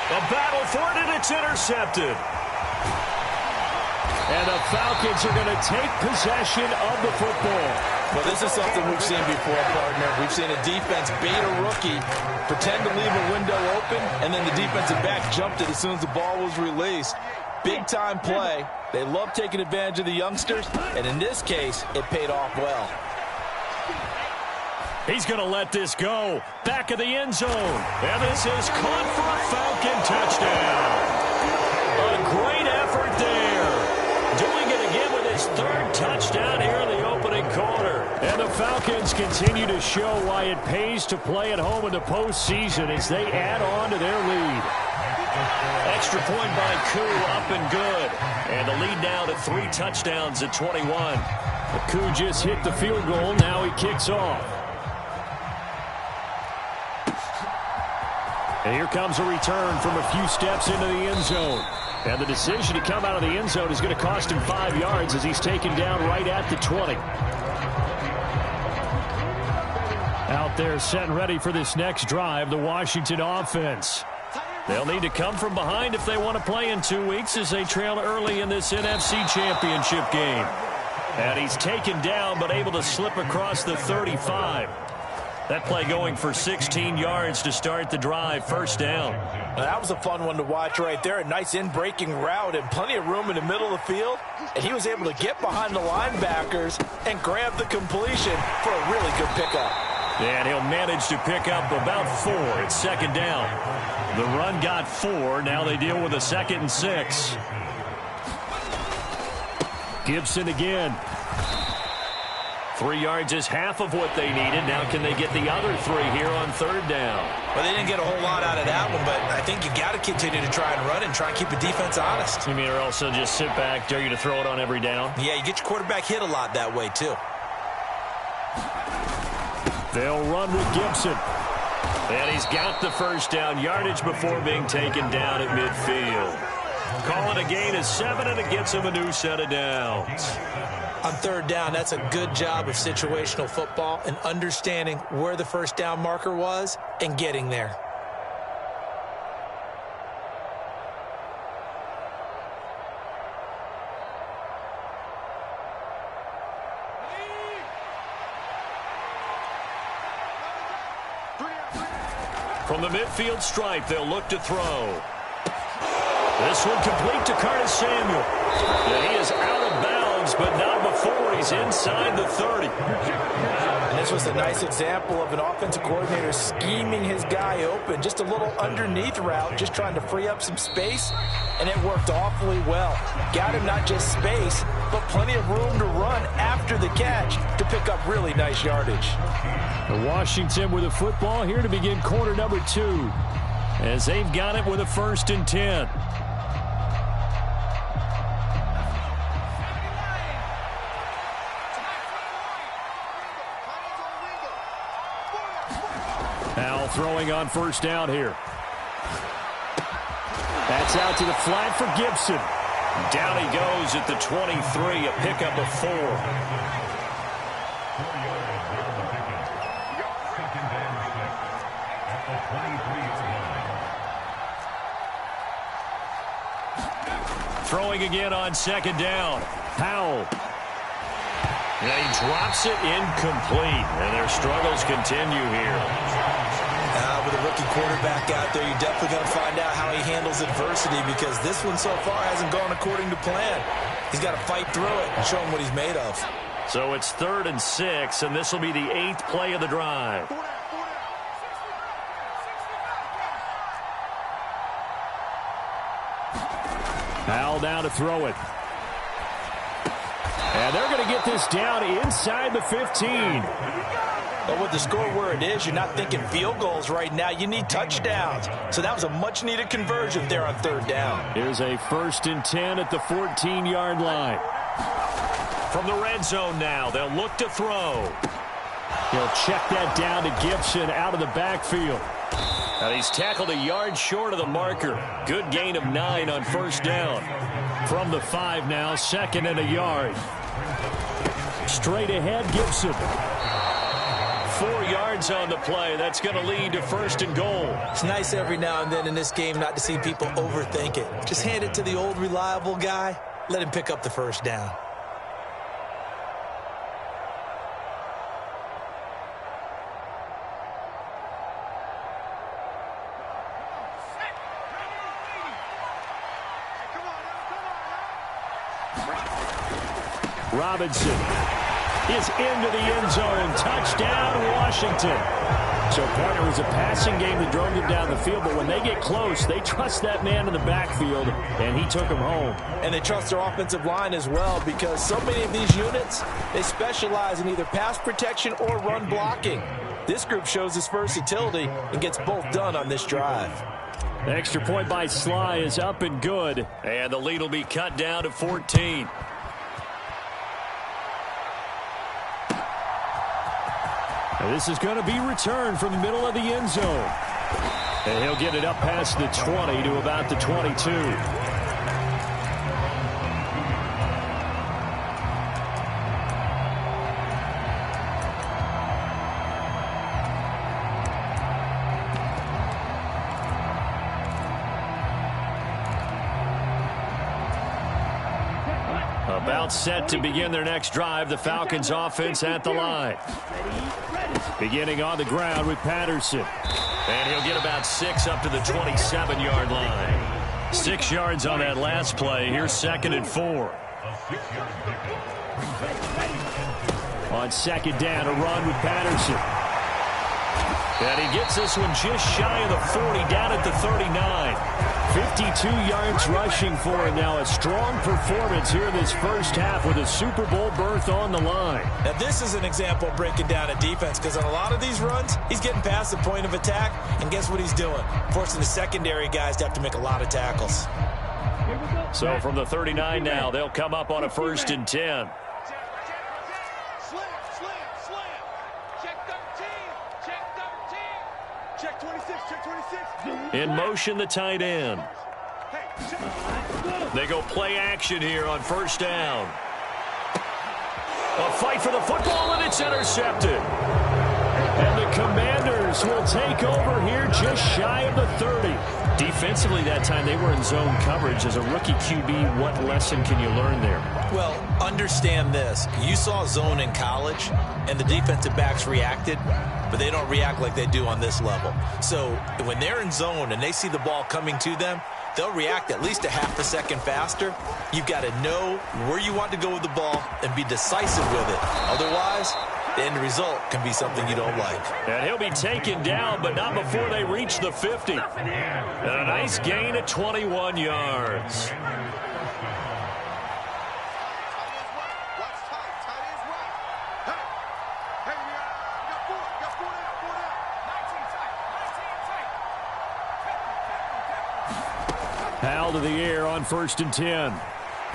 The battle for it, and it's intercepted. And the Falcons are going to take possession of the football. Well, this is something we've seen before, partner. We've seen a defense bait a rookie, pretend to leave a window open, and then the defensive back jumped it as soon as the ball was released. Big-time play. They love taking advantage of the youngsters, and in this case, it paid off well. He's going to let this go. Back of the end zone. And this is caught for a Falcon touchdown. A great effort there. Doing it again with his 3rd touchdown here in the opening quarter. And the Falcons continue to show why it pays to play at home in the postseason as they add on to their lead. Extra point by Koo, up and good. And the lead now to 3 touchdowns at 21. Koo just hit the field goal. Now he kicks off. And here comes a return from a few steps into the end zone. And the decision to come out of the end zone is going to cost him 5 yards as he's taken down right at the 20. Out there set and ready for this next drive, the Washington offense. They'll need to come from behind if they want to play in 2 weeks as they trail early in this NFC Championship game. And he's taken down but able to slip across the 35. That play going for 16 yards to start the drive, 1st down. Now, that was a fun one to watch right there. A nice in-breaking route and plenty of room in the middle of the field. And he was able to get behind the linebackers and grab the completion for a really good pickup. And he'll manage to pick up about 4. It's 2nd down. The run got 4. Now they deal with a 2nd and 6. Gibson again. 3 yards is half of what they needed. Now can they get the other 3 here on 3rd down? Well, they didn't get a whole lot out of that one, but I think you got to continue to try and run and try and keep the defense honest. You mean, or also just sit back, dare you to throw it on every down? Yeah, you get your quarterback hit a lot that way, too. They'll run with Gibson. And he's got the 1st down yardage before being taken down at midfield. Call it a gain of 7, and it gets him a new set of downs. On 3rd down, that's a good job of situational football and understanding where the 1st down marker was and getting there. From the midfield stripe, they'll look to throw. This one complete to Curtis Samuel. And he is out of bounds, but not before he's inside the 30. And this was a nice example of an offensive coordinator scheming his guy open. Just a little underneath route, just trying to free up some space, and it worked awfully well. Got him not just space, but plenty of room to run after the catch to pick up really nice yardage. Washington with a football here to begin quarter number 2, as they've got it with a 1st and 10. Now throwing on 1st down here. That's out to the flat for Gibson. Down he goes at the 23, a pickup of 4. Throwing again on 2nd down. Powell. And he drops it incomplete. And their struggles continue here. With a rookie quarterback out there, you're definitely going to find out how he handles adversity, because this one so far hasn't gone according to plan. He's got to fight through it and show him what he's made of. So it's 3rd and 6, and this will be the 8th play of the drive. Powell down to throw it. And they're going to get this down inside the 15. But with the score where it is, you're not thinking field goals right now. You need touchdowns. So that was a much-needed conversion there on 3rd down. Here's a 1st and 10 at the 14-yard line. From the red zone now, they'll look to throw. He'll check that down to Gibson out of the backfield. And he's tackled a yard short of the marker. Good gain of 9 on 1st down. From the 5 now, 2nd and a yard. Straight ahead, Gibson. 4 yards on the play. That's going to lead to 1st and goal. It's nice every now and then in this game not to see people overthink it. Just hand it to the old reliable guy. Let him pick up the 1st down. Robinson is into the end zone. Touchdown, Washington. So, partner, it was a passing game that drove them down the field, but when they get close, they trust that man in the backfield, and he took them home. And they trust their offensive line as well, because so many of these units, they specialize in either pass protection or run blocking. This group shows its versatility and gets both done on this drive. The extra point by Sly is up and good, and the lead will be cut down to 14. This is going to be returned from the middle of the end zone. And he'll get it up past the 20 to about the 22. About set to begin their next drive, the Falcons offense at the line. Beginning on the ground with Patterson. And he'll get about 6 up to the 27-yard line. 6 yards on that last play. Here's 2nd and 4. On 2nd down, a run with Patterson. And he gets this one just shy of the 40, down at the 39. 52 yards rushing for him now. A strong performance here in this first half with a Super Bowl berth on the line. Now, this is an example of breaking down a defense, because on a lot of these runs, he's getting past the point of attack, and guess what he's doing? Forcing the secondary guys to have to make a lot of tackles. So from the 39 now, they'll come up on a 1st and 10. In motion, the tight end. They go play action here on 1st down. A fight for the football, and it's intercepted. And the Commanders will take over here just shy of the 30. Defensively that time, they were in zone coverage. As a rookie QB, what lesson can you learn there? Well, understand this. You saw zone in college, and the defensive backs reacted, but they don't react like they do on this level. So when they're in zone and they see the ball coming to them, they'll react at least a half a second faster. You've got to know where you want to go with the ball and be decisive with it. Otherwise, the end result can be something you don't like. And he'll be taken down, but not before they reach the 50. And a nice gain of 21 yards. Howell to the air on 1st and 10.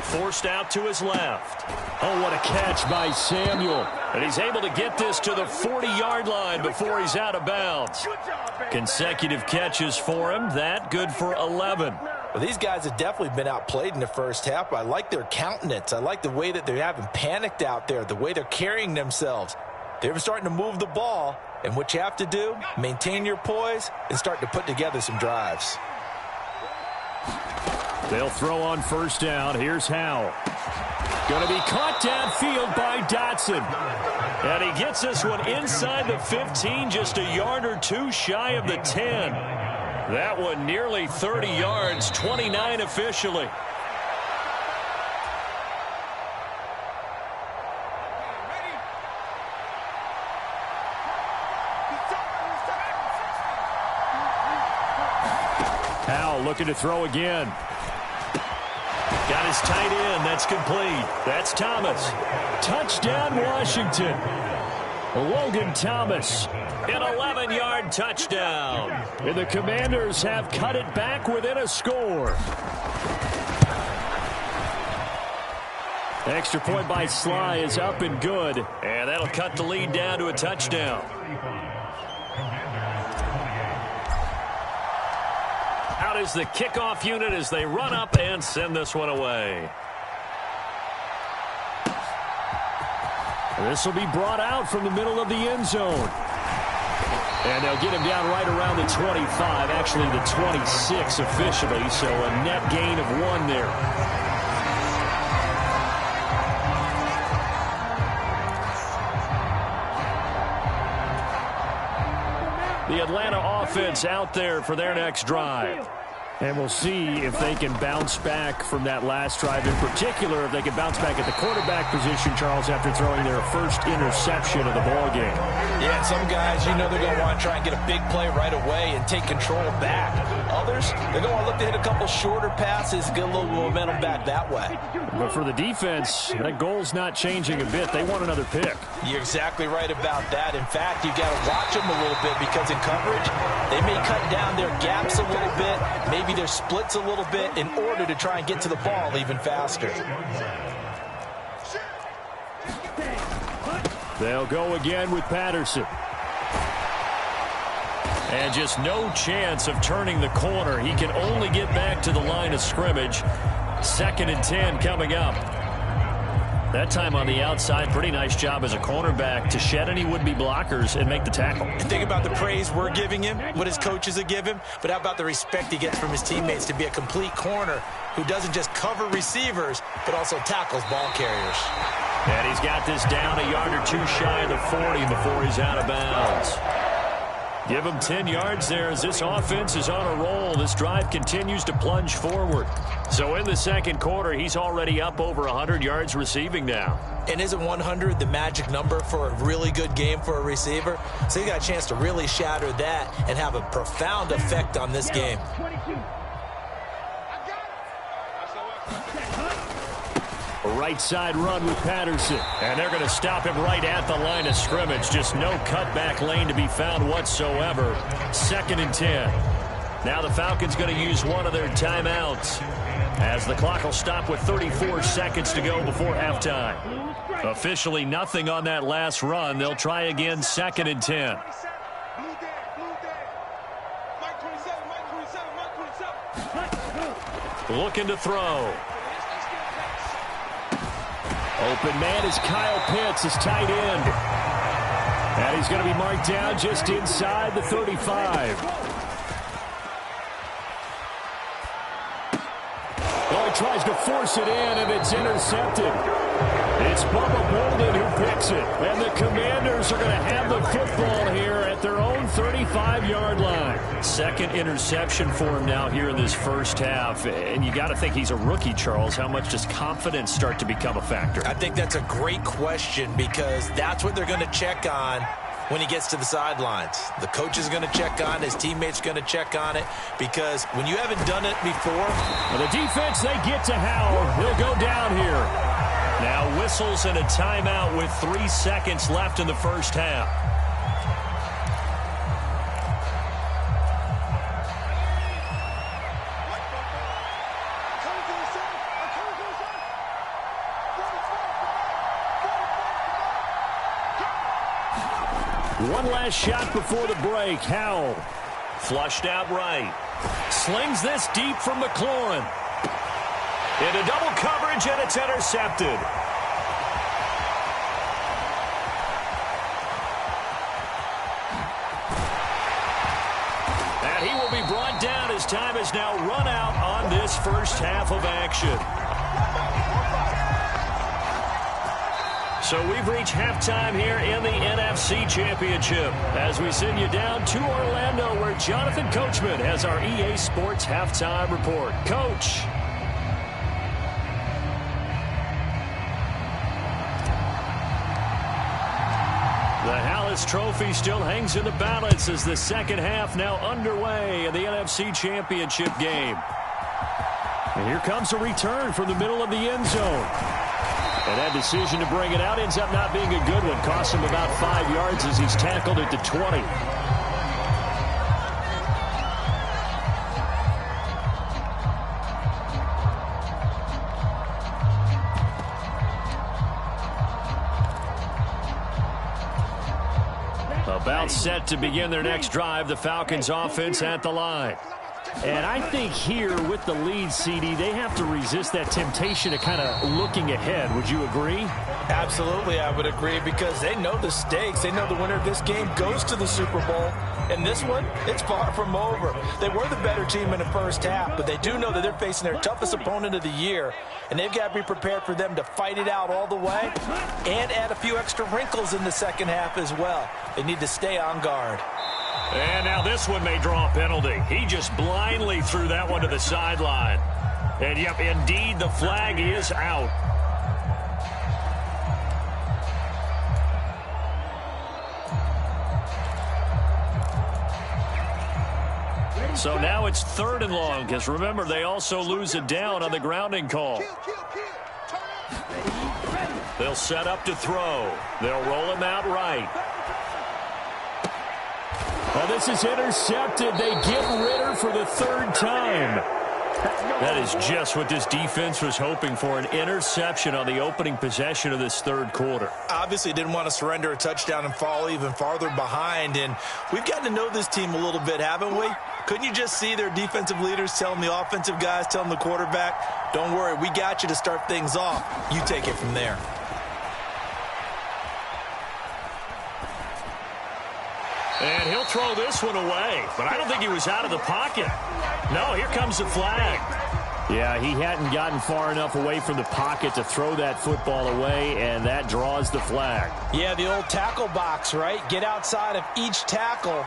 Forced out to his left. Oh, what a catch by Samuel. And he's able to get this to the 40-yard line before he's out of bounds. Consecutive catches for him. That good for 11. Well, these guys have definitely been outplayed in the first half. I like their countenance. I like the way that they're having panicked out there, the way they're carrying themselves. They're starting to move the ball, and what you have to do, maintain your poise and start to put together some drives. They'll throw on 1st down. Here's Howell. Going to be caught downfield by Dotson. And he gets this one inside the 15, just a yard or two shy of the 10. That one nearly 30 yards, 29 officially. Howell looking to throw again. Got his tight end. That's complete. That's Thomas. Touchdown, Washington. Logan Thomas, an 11-yard touchdown. And the Commanders have cut it back within a score. Extra point by Sly is up and good. And that'll cut the lead down to a touchdown. Out is the kickoff unit as they run up and send this one away. This will be brought out from the middle of the end zone. And they'll get him down right around the 25, actually the 26 officially, so a net gain of 1 there. The Atlanta offense out there for their next drive. And we'll see if they can bounce back from that last drive. In particular, if they can bounce back at the quarterback position, Charles, after throwing their first interception of the ballgame. Yeah, and some guys, you know they're going to want to try and get a big play right away and take control back. Others, they're going to want to look to hit a couple shorter passes, get a little momentum back that way. But for the defense, that goal's not changing a bit. They want another pick. You're exactly right about that. In fact, you've got to watch them a little bit because in coverage, they may cut down their gaps a little bit, maybe their splits a little bit in order to try and get to the ball even faster. They'll go again with Patterson. And just no chance of turning the corner. He can only get back to the line of scrimmage. 2nd and 10 coming up. That time on the outside, pretty nice job as a cornerback to shed any would-be blockers and make the tackle. And think about the praise we're giving him, what his coaches are giving him, but how about the respect he gets from his teammates to be a complete corner who doesn't just cover receivers, but also tackles ball carriers. And he's got this down a yard or two shy of the 40 before he's out of bounds. Give him 10 yards there as this offense is on a roll. This drive continues to plunge forward. So in the second quarter, he's already up over 100 yards receiving now. And isn't 100 the magic number for a really good game for a receiver? So he got a chance to really shatter that and have a profound effect on this game. A right side run with Patterson. And they're going to stop him right at the line of scrimmage. Just no cutback lane to be found whatsoever. 2nd and 10. Now the Falcons going to use one of their timeouts, as the clock will stop with 34 seconds to go before halftime. Officially nothing on that last run. They'll try again 2nd and 10. Looking to throw. Open man is Kyle Pitts, his tight end. And he's going to be marked down just inside the 35. Well, he tries to force it in, and it's intercepted. It's Bubba Bolden who picks it. And the Commanders are going to have the football here at their own 35-yard line. 2nd interception for him now here in this first half. And you got to think he's a rookie, Charles. How much does confidence start to become a factor? I think that's a great question, because that's what they're going to check on when he gets to the sidelines. The coach is going to check on, his teammates going to check on it, because when you haven't done it before. Well, the defense, they get to Howell. He'll go down here. Now whistles and a timeout with 3 seconds left in the first half. One last shot before the break. Howell flushed out right. Slings this deep from McLaurin. Into double coverage, and it's intercepted. And he will be brought down as time has now run out on this first half of action. So we've reached halftime here in the NFC Championship as we send you down to Orlando, where Jonathan Coachman has our EA Sports Halftime Report. Coach. The Hallis Trophy still hangs in the balance as the second half now underway in the NFC Championship game. And here comes a return from the middle of the end zone. And that decision to bring it out ends up not being a good one. Costs him about 5 yards as he's tackled at the 20. About set to begin their next drive, the Falcons offense at the line. And I think here with the lead, CD, they have to resist that temptation of kind of looking ahead. Would you agree? Absolutely, I would agree, because they know the stakes. They know the winner of this game goes to the Super Bowl. And this one, it's far from over. They were the better team in the first half, but they do know that they're facing their toughest opponent of the year, and they've got to be prepared for them to fight it out all the way and add a few extra wrinkles in the second half as well. They need to stay on guard. And now this one may draw a penalty. He just blindly threw that one to the sideline. And, yep, indeed, the flag is out. So now it's 3rd and long, because remember, they also lose a down on the grounding call. They'll set up to throw. They'll roll him out right. Oh, this is intercepted. They get Ritter for the 3rd time. That is just what this defense was hoping for, an interception on the opening possession of this 3rd quarter. Obviously didn't want to surrender a touchdown and fall even farther behind, and we've gotten to know this team a little bit, haven't we? Couldn't you just see their defensive leaders telling the offensive guys, telling the quarterback, don't worry, we got you to start things off. You take it from there. And he'll throw this one away, but I don't think he was out of the pocket. No, here comes the flag. Yeah, he hadn't gotten far enough away from the pocket to throw that football away, and that draws the flag. Yeah, the old tackle box, right? Get outside of each tackle,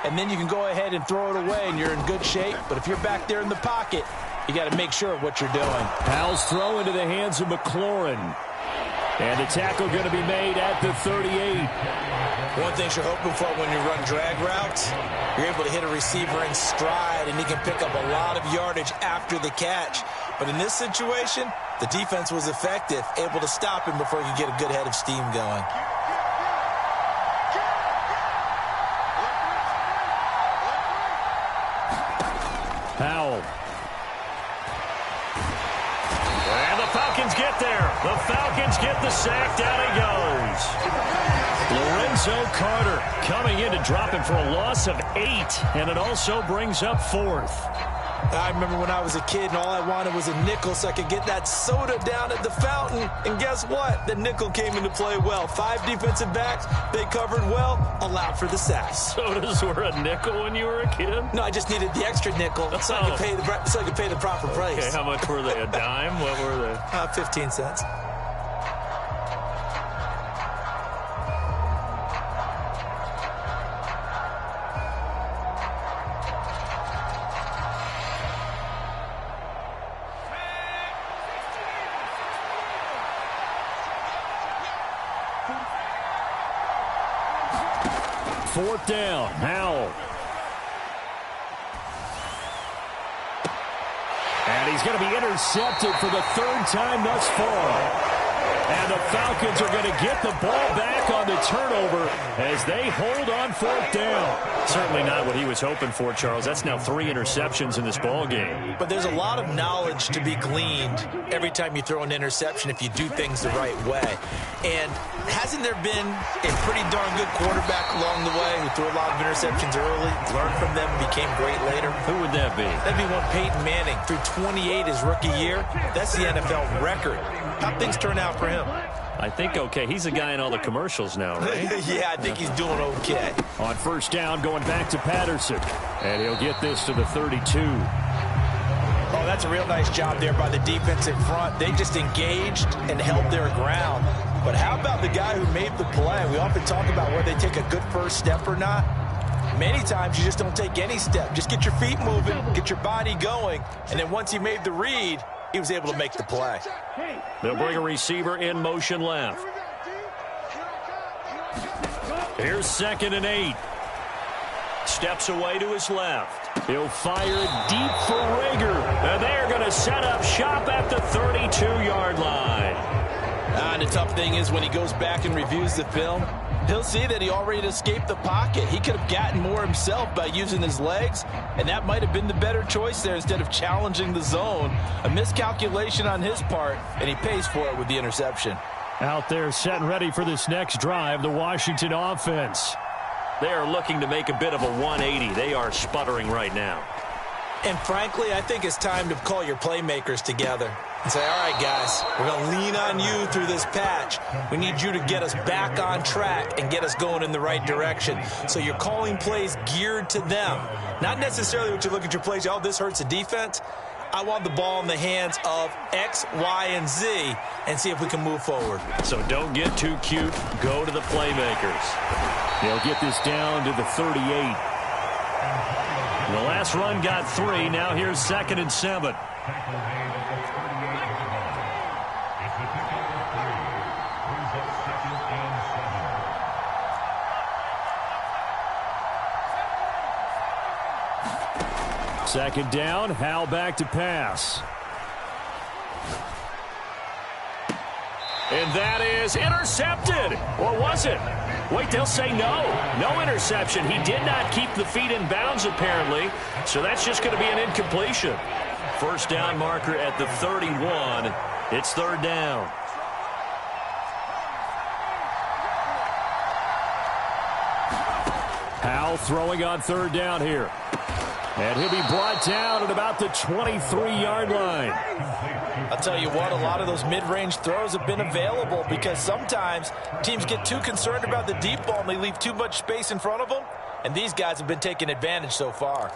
and then you can go ahead and throw it away, and you're in good shape. But if you're back there in the pocket, you got to make sure of what you're doing. Powell's throw into the hands of McLaurin. And the tackle going to be made at the 38. One thing you're hoping for when you run drag routes, you're able to hit a receiver in stride, and he can pick up a lot of yardage after the catch. But in this situation, the defense was effective, able to stop him before he could get a good head of steam going. Powell. And the Falcons get there. The Falcons get the sack. Down he goes. Lorenzo Carter coming in to drop him for a loss of 8. And it also brings up 4th. I remember when I was a kid and all I wanted was a nickel so I could get that soda down at the fountain. And guess what? The nickel came into play well. 5 defensive backs, they covered well, allowed for the sacks. Sodas were a nickel when you were a kid? No, I just needed the extra nickel so I could pay the proper price. Okay, how much were they? A dime? What were they? 15 cents. Fourth down, Howell. And he's going to be intercepted for the 3rd time thus far. And the Falcons are going to get the ball back on the turnover as they hold on 4th down. Certainly not what he was hoping for, Charles. That's now 3 interceptions in this ball game. But there's a lot of knowledge to be gleaned every time you throw an interception if you do things the right way. And hasn't there been a pretty darn good quarterback along the way who threw a lot of interceptions early, learned from them, and became great later? Who would that be? That'd be one Peyton Manning. Threw 28 his rookie year. That's the NFL record. How'd things turn out for him? I think okay. He's a guy in all the commercials now, right? Yeah, I think he's doing okay. On 1st down, going back to Patterson. And he'll get this to the 32. Oh, that's a real nice job there by the defensive front. They just engaged and held their ground. But how about the guy who made the play? We often talk about whether they take a good first step or not. Many times you just don't take any step. Just get your feet moving, get your body going, and then once he made the read, he was able to make the play. They'll bring a receiver in motion left. Here's 2nd and 8. Steps away to his left. He'll fire deep for Rager. And they're going to set up shop at the 32-yard line. And the tough thing is when he goes back and reviews the film, he'll see that he already escaped the pocket. He could have gotten more himself by using his legs, and that might have been the better choice there instead of challenging the zone. A miscalculation on his part, and he pays for it with the interception. Out there set and ready for this next drive, the Washington offense. They are looking to make a bit of a 180. They are sputtering right now. And frankly, I think it's time to call your playmakers together and say, all right, guys, we're going to lean on you through this patch. We need you to get us back on track and get us going in the right direction. So you're calling plays geared to them. Not necessarily what you look at your plays, oh, this hurts the defense. I want the ball in the hands of X, Y, and Z and see if we can move forward. So don't get too cute. Go to the playmakers. They'll get this down to the 38. The last run got 3. Now here's 2nd and 7. Second down, Howell back to pass. And that is intercepted. Or was it? Wait, they'll say no. No interception. He did not keep the feet in bounds, apparently. So that's just going to be an incompletion. First down marker at the 31. It's 3rd down. Howell throwing on 3rd down here. And he'll be brought down at about the 23-yard line. I'll tell you what, a lot of those mid-range throws have been available because sometimes teams get too concerned about the deep ball and they leave too much space in front of them. And these guys have been taking advantage so far.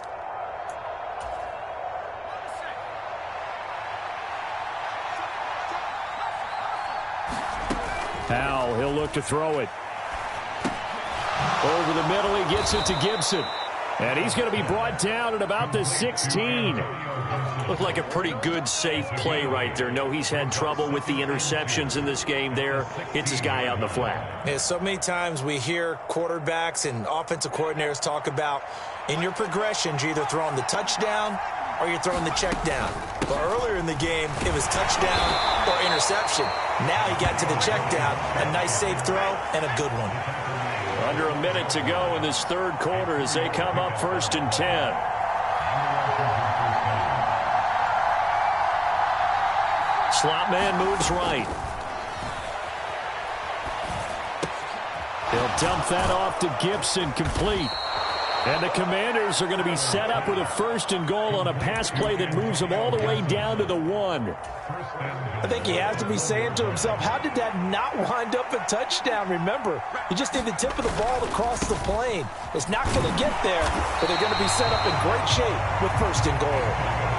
Howell, he'll look to throw it. Over the middle, he gets it to Gibson. And he's going to be brought down at about the 16. Looked like a pretty good, safe play right there. No, he's had trouble with the interceptions in this game there. Hits his guy out in the flat. Yeah, so many times we hear quarterbacks and offensive coordinators talk about in your progressions, you're either throwing the touchdown or you're throwing the check down. But earlier in the game, it was touchdown or interception. Now he got to the check down, a nice safe throw, and a good one. Under a minute to go in this third quarter as they come up 1st and 10. Slot man moves right. He'll dump that off to Gibson, complete. And the Commanders are going to be set up with a 1st and goal on a pass play that moves them all the way down to the 1. I think he has to be saying to himself, how did that not wind up a touchdown? Remember, you just need the tip of the ball across the plane. It's not going to get there, but they're going to be set up in great shape with 1st and goal.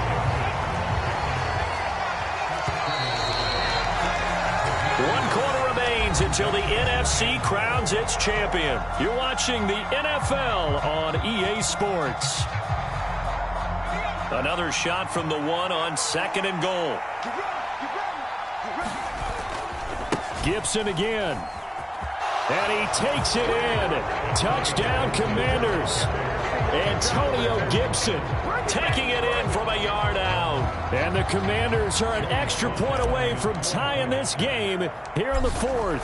Until the NFC crowns its champion. You're watching the NFL on EA Sports. Another shot from the 1 on 2nd and goal. Gibson again. And he takes it in. Touchdown, Commanders. Antonio Gibson taking it in from a yard out. And the Commanders are an extra point away from tying this game here in the 4th.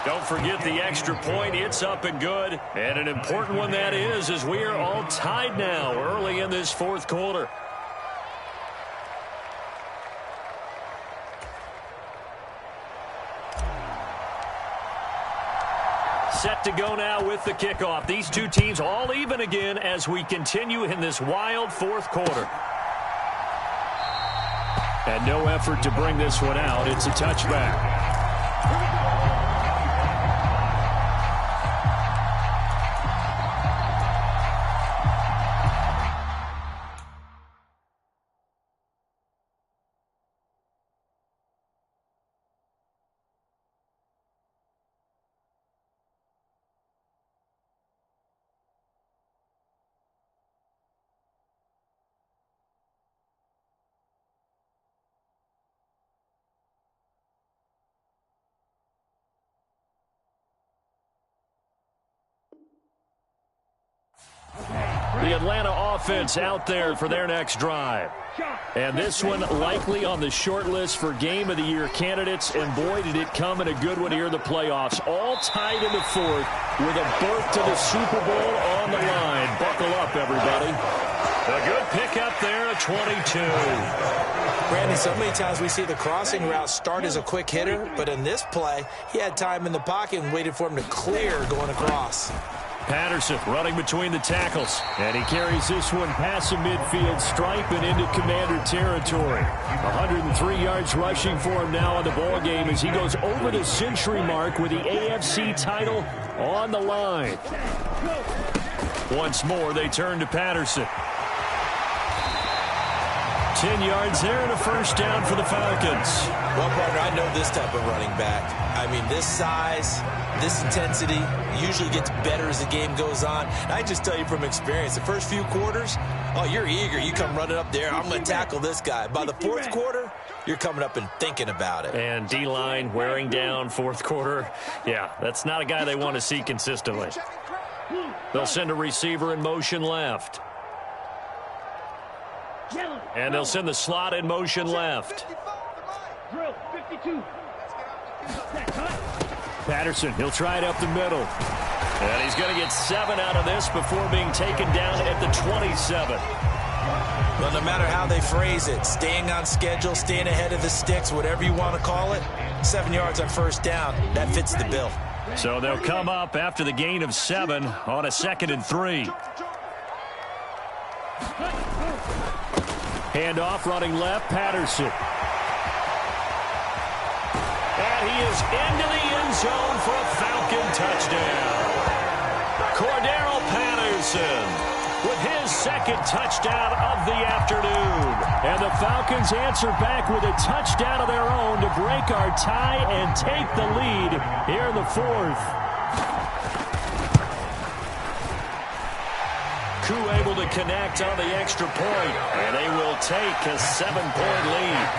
Don't forget the extra point. It's up and good. And an important one that is, as we are all tied now early in this 4th quarter. Set to go now with the kickoff. These two teams all even again as we continue in this wild 4th quarter. And no effort to bring this one out. It's a touchback. The Atlanta offense out there for their next drive. And this one likely on the short list for Game of the Year candidates. And boy, did it come in a good one here in the playoffs. All tied in the 4th with a berth to the Super Bowl on the line. Buckle up, everybody. A good pickup there at 22. Brandon, so many times we see the crossing route start as a quick hitter, but in this play, he had time in the pocket and waited for him to clear going across. Patterson running between the tackles, and he carries this one past the midfield stripe and into Commander territory. 103 yards rushing for him now in the ball game as he goes over the century mark with the AFC title on the line. Once more, they turn to Patterson. 10 yards there and a 1st down for the Falcons. Well, partner, I know this type of running back. I mean, this size, this intensity usually gets better as the game goes on. And I just tell you from experience, the first few quarters, oh, you're eager. You come running up there, I'm going to tackle this guy. By the 4th quarter, you're coming up and thinking about it. And D-line wearing down 4th quarter. Yeah, that's not a guy they want to see consistently. They'll send a receiver in motion left. And they'll send the slot in motion left. Patterson, he'll try it up the middle. And he's going to get 7 out of this before being taken down at the 27. Well, no matter how they phrase it, staying on schedule, staying ahead of the sticks, whatever you want to call it, 7 yards on 1st down, that fits the bill. So they'll come up after the gain of 7 on a 2nd and 3. Handoff running left, Patterson. And he is into the end zone for a Falcon touchdown. Cordero Patterson with his 2nd touchdown of the afternoon. And the Falcons answer back with a touchdown of their own to break our tie and take the lead here in the 4th. Koo able to connect on the extra point, and they will take a 7-point lead.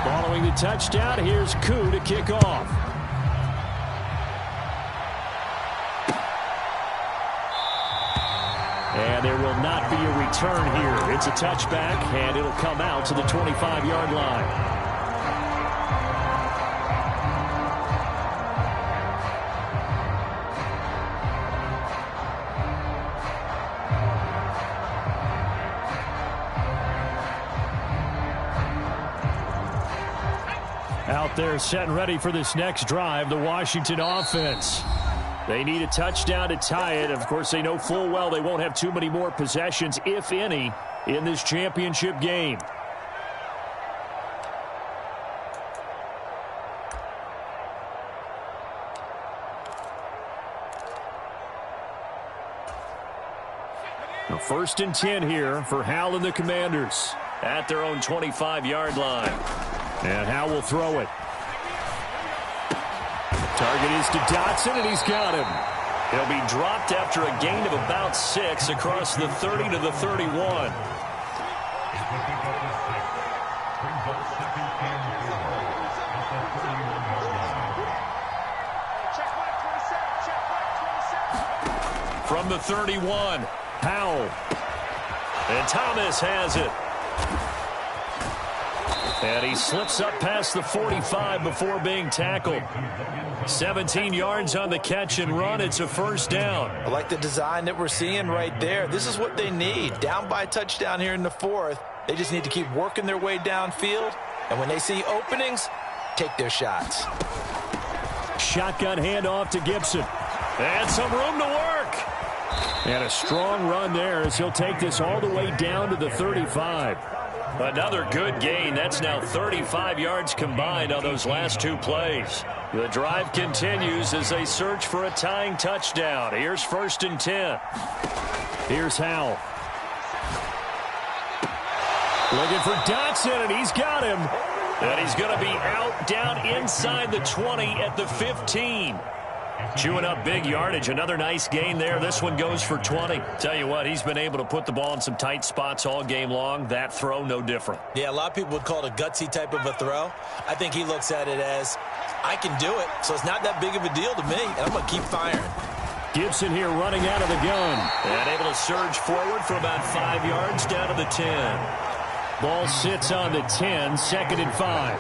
Following the touchdown, here's Koo to kick off. And there will not be a return here. It's a touchback, and it'll come out to the 25-yard line. Out there set and ready for this next drive, the Washington offense. They need a touchdown to tie it. Of course, they know full well they won't have too many more possessions, if any, in this championship game. Now, 1st and 10 here for Hal and the Commanders at their own 25-yard line. And Hal will throw it. Target is to Dotson, and he's got him. He'll be dropped after a gain of about 6 across the 30 to the 31. From the 31, Howell. And Thomas has it. And he slips up past the 45 before being tackled. 17 yards on the catch and run. It's a 1st down. I like the design that we're seeing right there. This is what they need. Down by a touchdown here in the 4th. They just need to keep working their way downfield. And when they see openings, take their shots. Shotgun handoff to Gibson. And some room to work. And a strong run there as he'll take this all the way down to the 35. Another good gain. That's now 35 yards combined on those last 2 plays. The drive continues as they search for a tying touchdown. Here's 1st and 10. Here's Howell. Looking for Dotson, and he's got him. And he's going to be out down inside the 20 at the 15. Chewing up big yardage. Another nice gain there. This one goes for 20. Tell you what, he's been able to put the ball in some tight spots all game long. That throw, no different. Yeah, a lot of people would call it a gutsy type of a throw. I think he looks at it as, I can do it, so it's not that big of a deal to me, and I'm going to keep firing. Gibson here running out of the gun. And able to surge forward for about 5 yards down to the 10. Ball sits on the 10, 2nd and 5.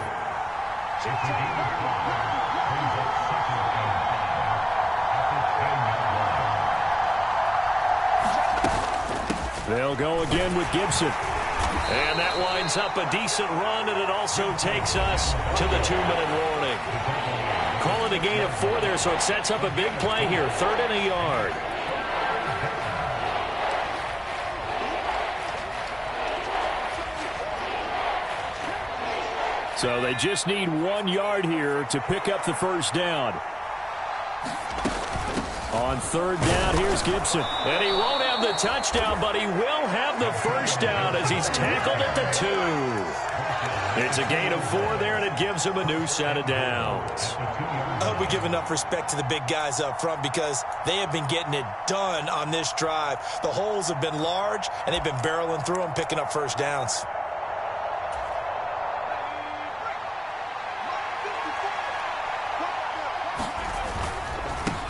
They'll go again with Gibson. And that winds up a decent run, and it also takes us to the 2-minute warning. Call it a gain of 4 there, so it sets up a big play here. 3rd and a yard. So they just need 1 yard here to pick up the 1st down. On 3rd down, here's Gibson. And he won't have the touchdown, but he will have the 1st down as he's tackled at the 2. It's a gain of 4 there, and it gives him a new set of downs. I hope we give enough respect to the big guys up front because they have been getting it done on this drive. The holes have been large, and they've been barreling through them, picking up 1st downs.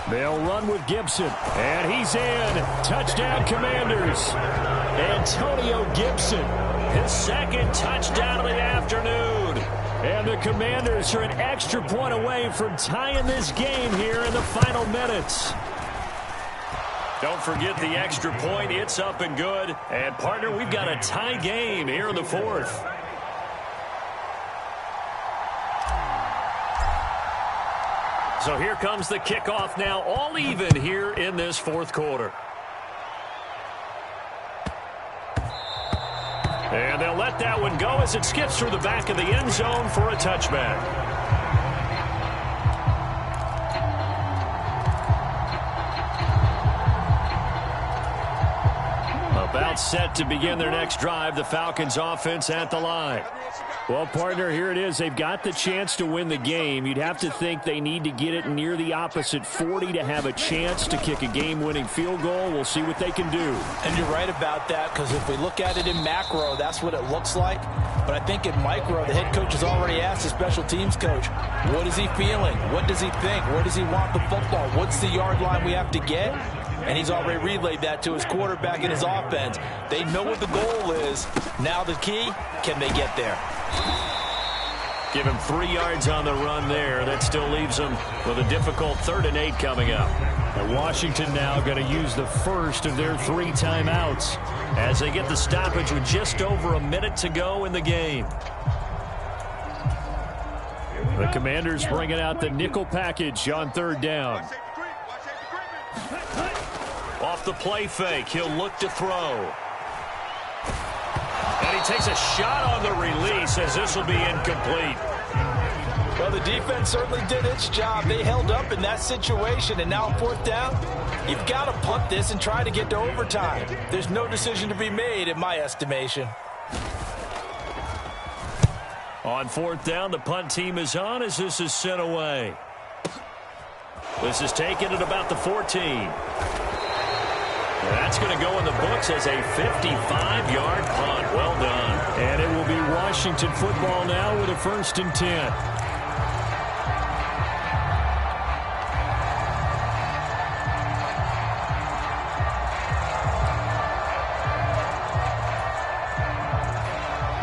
They'll run with Gibson, and he's in. Touchdown, Commanders. Antonio Gibson, his 2nd touchdown of the afternoon. And the Commanders are an extra point away from tying this game here in the final minutes. Don't forget the extra point. It's up and good. And, partner, we've got a tie game here in the 4th. So here comes the kickoff now, all even here in this 4th quarter. And they'll let that one go as it skips through the back of the end zone for a touchback. About set to begin their next drive, the Falcons offense at the line. Well, partner, here it is. They've got the chance to win the game. You'd have to think they need to get it near the opposite 40 to have a chance to kick a game-winning field goal. We'll see what they can do. And you're right about that, because if we look at it in macro, that's what it looks like. But I think in micro, the head coach has already asked the special teams coach, what is he feeling? What does he think? Where does he want the football? What's the yard line we have to get? and he's already relayed that to his quarterback and his offense. They know what the goal is. Now the key, can they get there? Give him 3 yards on the run there. That still leaves him with a difficult 3rd and 8 coming up. And Washington now going to use the first of their 3 timeouts as they get the stoppage with just over a minute to go in the game. The Commanders bringing out the nickel package on 3rd down. Off the play fake, he'll look to throw. And he takes a shot on the release as this will be incomplete. Well, the defense certainly did its job. They held up in that situation, and now 4th down, you've got to punt this and try to get to overtime. There's no decision to be made in my estimation. On 4th down, the punt team is on as this is sent away. This is taken at about the 14. That's going to go in the books as a 55-yard punt. Well done. And it will be Washington football now with a 1st and 10.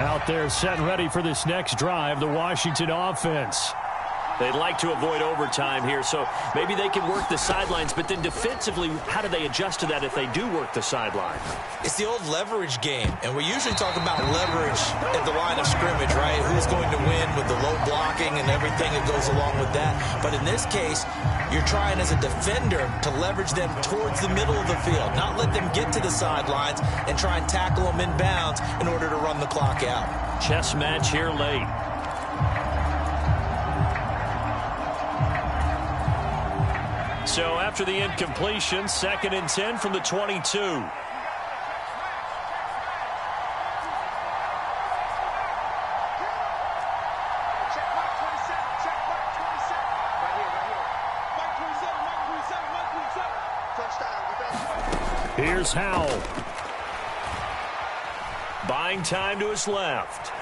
Out there set and ready for this next drive, the Washington offense. They'd like to avoid overtime here, so maybe they can work the sidelines, but then defensively, how do they adjust to that if they do work the sideline? It's the old leverage game, and we usually talk about leverage at the line of scrimmage, right? Who's going to win with the low blocking and everything that goes along with that. But in this case, you're trying as a defender to leverage them towards the middle of the field, not let them get to the sidelines and try and tackle them in bounds in order to run the clock out. Chess match here late. So after the incompletion, 2nd and 10 from the 22. Here's Howell. Buying time to his left.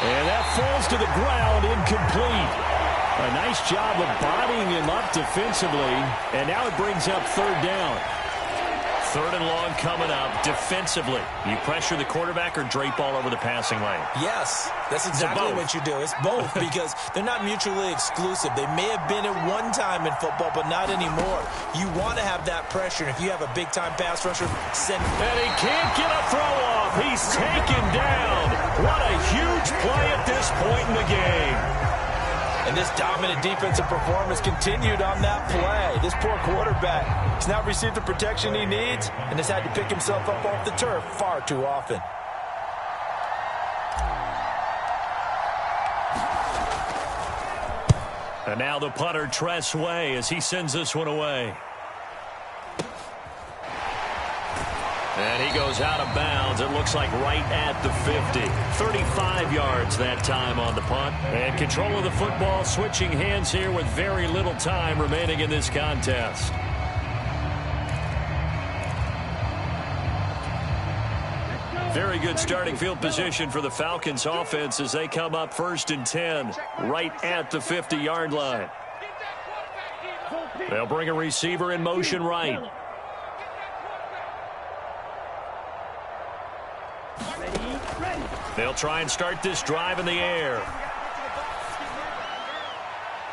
And that falls to the ground, incomplete. A nice job of bodying him up defensively, and now it brings up 3rd down. 3rd and long coming up defensively. You pressure the quarterback or drape all over the passing lane? Yes, that's exactly what you do. It's both because they're not mutually exclusive. They may have been at one time in football, but not anymore. You want to have that pressure. If you have a big-time pass rusher, send. And he can't get a throw off. He's taken down. What a huge play at this point in the game. And this dominant defensive performance continued on that play. This poor quarterback has not received the protection he needs and has had to pick himself up off the turf far too often. And now the punter, Tress Way, as he sends this one away. And he goes out of bounds. It looks like right at the 50. 35 yards that time on the punt. And control of the football, switching hands here with very little time remaining in this contest. Very good starting field position for the Falcons offense as they come up 1st and 10 right at the 50-yard line. They'll bring a receiver in motion right. They'll try and start this drive in the air.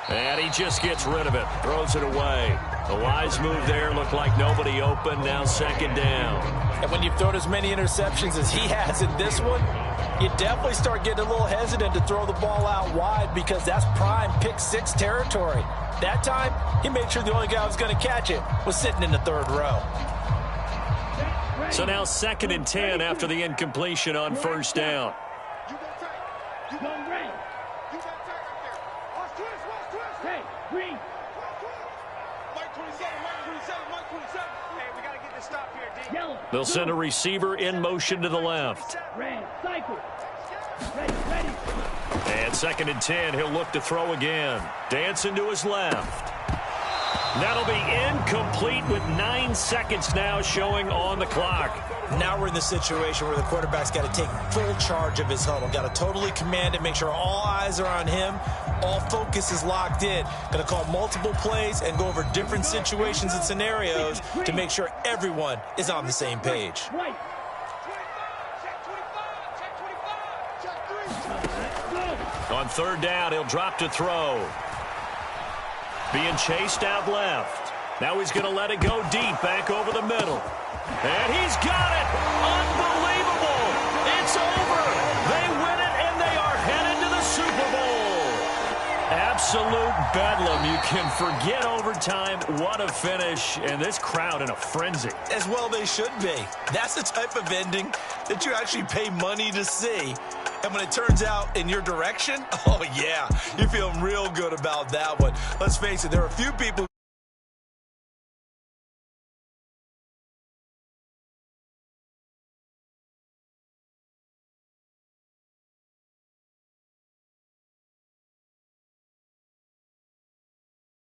And he just gets rid of it, throws it away. A wise move there, looked like nobody open, now 2nd down. And when you've thrown as many interceptions as he has in this one, you definitely start getting a little hesitant to throw the ball out wide because that's prime pick 6 territory. That time, he made sure the only guy who was going to catch it was sitting in the 3rd row. So now 2nd and 10 after the incompletion on 1st down. They'll send a receiver in motion to the left. And 2nd and 10, he'll look to throw again. Dancing to his left. That'll be incomplete with 9 seconds now showing on the clock. Now we're in the situation where the quarterback's got to take full charge of his huddle. Got to totally command it, make sure all eyes are on him. All focus is locked in. Got to call multiple plays and go over different situations and scenarios to make sure everyone is on the same page. On third down, he'll drop to throw. Being chased out left. Now he's going to let it go deep, back over the middle. And he's got it! Unbelievable! It's over! They win it, and they are headed to the Super Bowl! Absolute bedlam. You can forget overtime. What a finish, and this crowd in a frenzy. As well they should be. That's the type of ending that you actually pay money to see. And when it turns out in your direction, oh yeah, you're feeling real good about that one. Let's face it, there are a few people